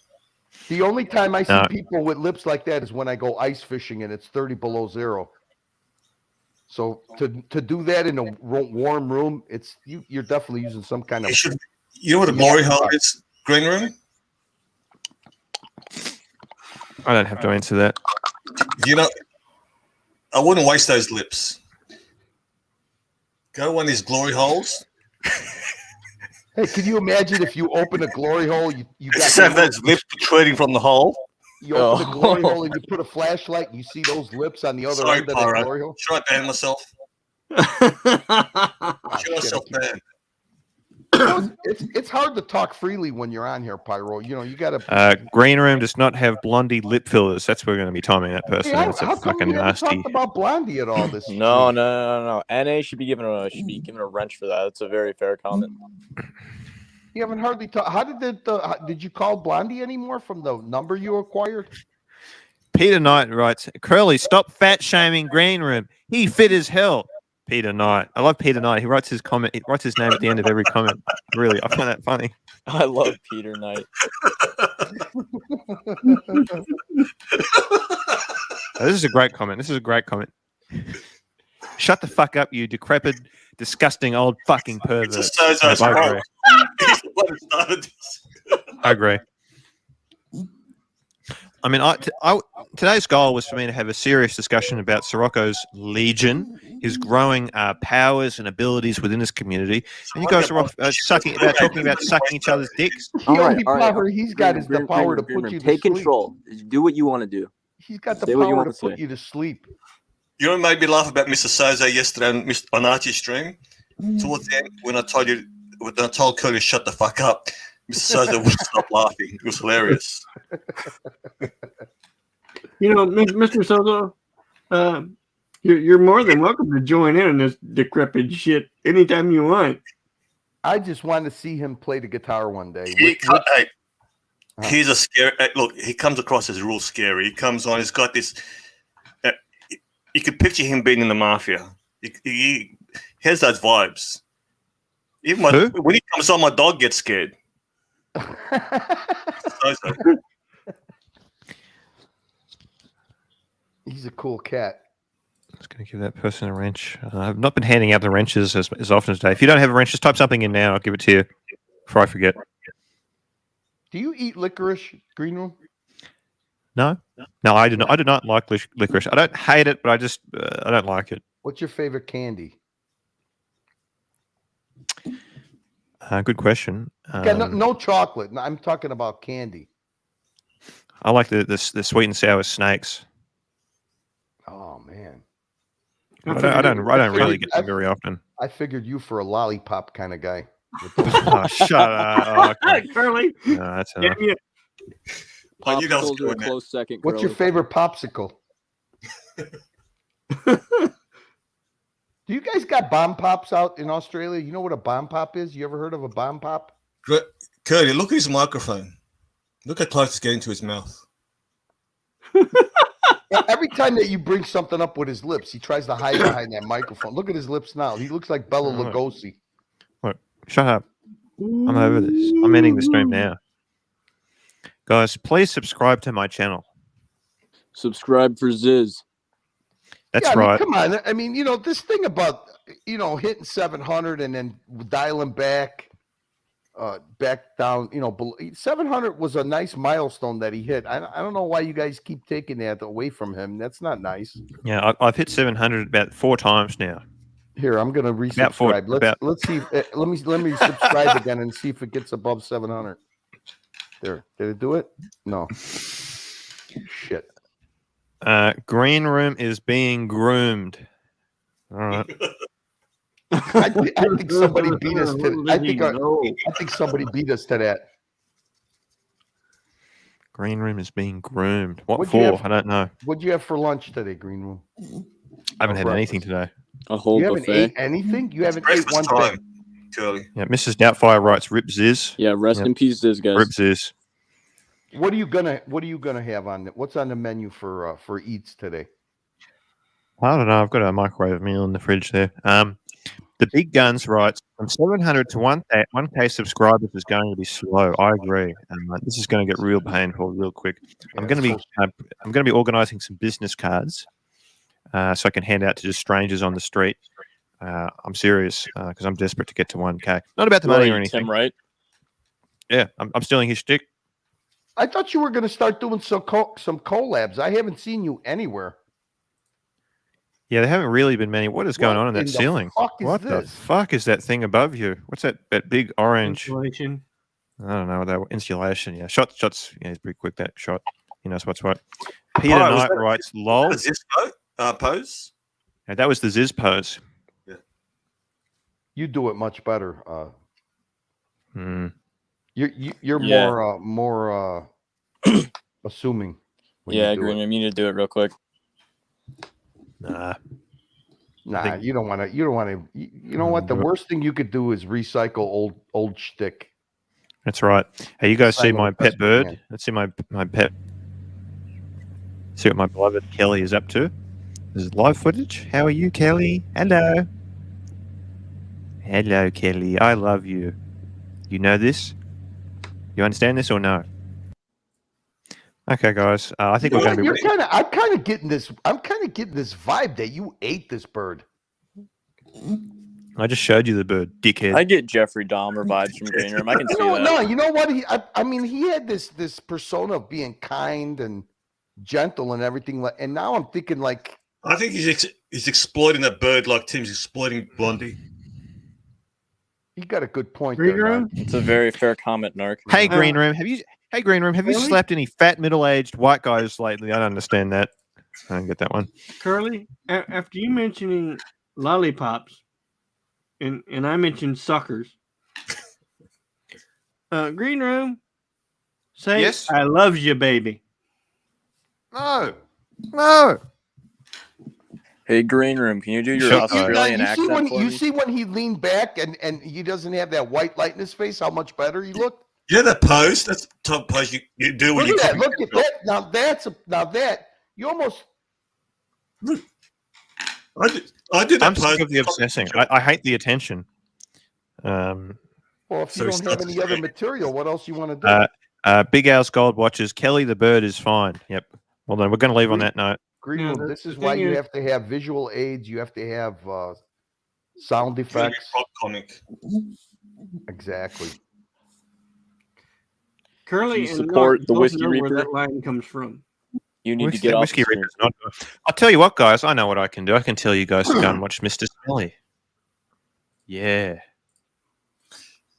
the only time I see No. people with lips like that is when I go ice fishing and it's 30 below zero. So to do that in a warm room, it's you're definitely using some kind of. You should. You know what a glory hole is? Green Room. I don't have to answer that. You know, I wouldn't waste those lips. Go to one of these glory holes. Hey, can you imagine if you open a glory hole, you got Just have those lips protruding from the hole. you open the glory Oh. hole and you put a flashlight and you see those lips on the other Sorry, end of that glory Pyro. hole. Should I ban myself? Ah, Should shit, myself ban? It's hard to talk freely when you're on here, Pyro. You know, you got to. Green room does not have Blondie lip fillers. That's where we're going to be timing that person. Hey, That's a how come fucking you haven't nasty. talked about Blondie at all this? No. NA should be given a wrench for that. It's a very fair comment. You haven't hardly talked. How did you call Blondie anymore from the number you acquired? Peter Knight writes, Curly, stop fat shaming Green Room. He fit as hell. Peter Knight. I love Peter Knight. He writes his comment. He writes his name at the end of every comment. Really, I find that funny. I love Peter Knight. This is a great comment. Shut the fuck up, you decrepit, disgusting old fucking pervert. It's a I agree. He's the one who started this. I agree. I mean, today's goal was for me to have a serious discussion about Sirocco'S Legion, his growing powers and abilities within this community. And you guys are off talking about sucking each other's dicks. The only power he's got is the power to put you to sleep. Take control. Do what you want to do. He's got the power to put you to sleep. You know what made me laugh about Mr. Sozo yesterday on Archie's stream? Towards the end, when I told Curly to shut the fuck up, Mr. Sozo wouldn't stop laughing. It was hilarious. You know, Mr. Sozo, you're more than welcome to join in on this decrepit shit anytime you want. I just want to see him play the guitar one day. He's a scary. Look, he comes across as real scary. He comes on. He's got this. You could picture him being in the mafia. He has those vibes. Even when he comes on, my dog gets scared. He's a cool cat. I was going to give that person a wrench. I've not been handing out the wrenches as often today. If you don't have a wrench, just type something in now. I'll give it to you before I forget. Do you eat licorice, Green Room? No, I do not. I do not like licorice. I don't hate it, but I don't like it. What's your favorite candy? Good question. No chocolate. I'm talking about candy. I like the sweet and sour snakes. Oh man, I don't really get them very often. I figured you for a lollipop kind of guy. Oh, shut up, okay. Curly. No, that's enough. Popsicles are a close second. What's your favorite popsicle? Do you guys got bomb pops out in Australia? You know what a bomb pop is? You ever heard of a bomb pop? Curly, look at his microphone. Look how close it's getting to his mouth. Every time that you bring something up with his lips, he tries to hide behind that microphone. Look at his lips now. He looks like Bela Lugosi. What? Shut up. I'm over this. I'm ending the stream now. Guys, please subscribe to my channel. Subscribe for Ziz. That's right. Come on. I mean, you know, this thing about, you know, hitting 700 and then dialing back down, you know, 700 was a nice milestone that he hit. I don't know why you guys keep taking that away from him. That's not nice. Yeah, I've hit 700 about 4 times now. Here, I'm going to resubscribe. Let's see. Let me subscribe again and see if it gets above 700. There. Did it do it? No. Shit. Green Room is being groomed. All right. I think somebody beat us to. I think somebody beat us to that. Green Room is being groomed. What for? I don't know. What'd you have for lunch today, Green Room? I haven't had anything today. A whole you buffet. Haven't ate anything? You haven't ate one thing. Curly. Yeah, Mrs. Doubtfire writes, "Rip Ziz." Yeah, rest in peace, Ziz, guys. Rip Ziz. What are you gonna have on it? What's on the menu for eats today? I don't know. I've got a microwave meal in the fridge there. The Big Guns writes, from 700 to 1K subscribers is going to be slow. I agree. This is going to get real painful real quick. I'm going to be organizing some business cards so I can hand out to just strangers on the street. I'm serious because I'm desperate to get to 1K. Not about the money or anything. Tim, right? Yeah, I'm stealing his shtick. I thought you were going to start doing some collabs. I haven't seen you anywhere. Yeah, there haven't really been many. What is going on in that ceiling? What the fuck is that thing above you? What's that big orange? Insulation. I don't know. That insulation. Yeah, shots. Yeah, it's pretty quick, that shot. He knows what's what. Peter Knight writes, lol. Was this pose? Yeah, that was the Ziz pose. Yeah. You do it much better, Mm. You're Yeah. more assuming. when Yeah, you do Green it. Room, you need to do it real quick. Nah. Nah, think- you don't want to. You don't want to. You know what? The do it. worst thing you could do is recycle old shtick. That's right. Hey, you guys see Simon my the best pet bird? man. Let's see my pet. See what my beloved Kelly is up to. This is live footage. How are you, Kelly? Hello. Hello, Kelly. I love you. You know this? You understand this or no? Okay, guys. I think You we're know going to what? be. You're kind of. I'm kind of getting this. I'm kind of getting this vibe that you ate this bird. I just showed you the bird, dickhead. I get Jeffrey Dahmer vibes from Green Room. I can see that. No, you know what? I mean, he had this persona of being kind and gentle and everything. And now I'm thinking like, I think he's exploiting that bird like Tim's exploiting Blondie. you got a good point Green there. Room? It's a very fair comment, Narc. Hey, Green Room. Have you Really? slapped any fat middle-aged white guys lately? I don't understand that. I don't get that one. Curly, after you mentioning lollipops, and I mentioned suckers, Green Room, say Yes? I loves you, baby. No. Hey, Green Room, can you do your Shut up. Australian You see accent for you me? see when he leaned back and he doesn't have that white light in his face, how much better he looked. Yeah, that pose. That's the type of pose you do when Look you at that! Look at that! Now that you almost. I did that I'm pose. sick of the obsessing. I hate the attention. Well, if So you he don't have starts any to other say- material, what else you want to do? Big Al's Gold watches. Kelly the bird is fine. Yep. Well, then we're going to leave on that note. Green Yeah, Room. the This is thing why you is- have to have visual aids. You have to have sound It's gonna be effects. prop comic. Exactly. Curly You and support Narc the both Whiskey know where Reaper? that line comes from. You need to get off the Whiskey stream. Reaper's not. I'll tell you what, guys. I know what I can do. I can tell you guys to go and watch Mr. Smelly. Yeah.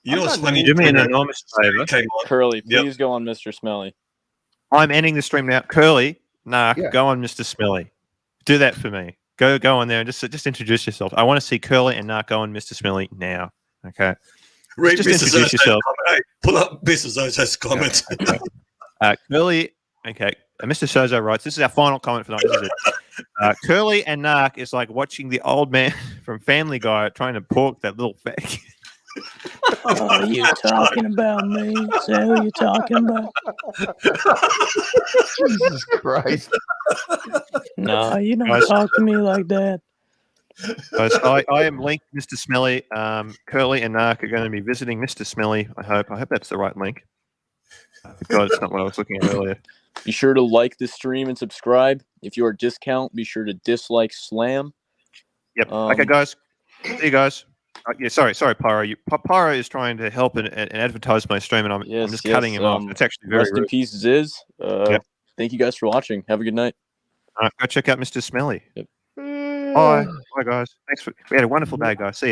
You know what's funny? Do me an enormous favor. Came on. Curly, Yep. please go on Mr. Smelly. I'm ending the stream now. Curly, nah, Yeah. go on Mr. Smelly. Do that for me. Go on there and just introduce yourself. I want to see Curly and Narc go on Mr. Smelly now. Okay. Read Just Mr. introduce Zozo's yourself. comment. Hey, pull up Mr. Zozo's comment. Okay. Curly, okay. Mr. Sozo writes, this is our final comment for the night. This is it. Curly and Narc is like watching the old man from Family Guy trying to pork that little fat kid. Oh, you talking about me? Is that who you talking about? Jesus Christ. No, you don't Guys. talk to me like that. Guys, I am linked to Mr. Smelly. Curly and Narc are going to be visiting Mr. Smelly. I hope that's the right link. God, it's not what I was looking at earlier. Be sure to like the stream and subscribe. If you are discount, be sure to dislike Slam. Yep. Okay, guys. See you guys. Yeah, sorry, Pyro. Pyro is trying to help and advertise my stream, and I'm just cutting him off. It's actually very rest in rude. peace, Ziz. Yep. Thank you guys for watching. Have a good night. Go check out Mr. Smelly. Yep. Bye, guys. Thanks. We had a wonderful day, guys. See ya.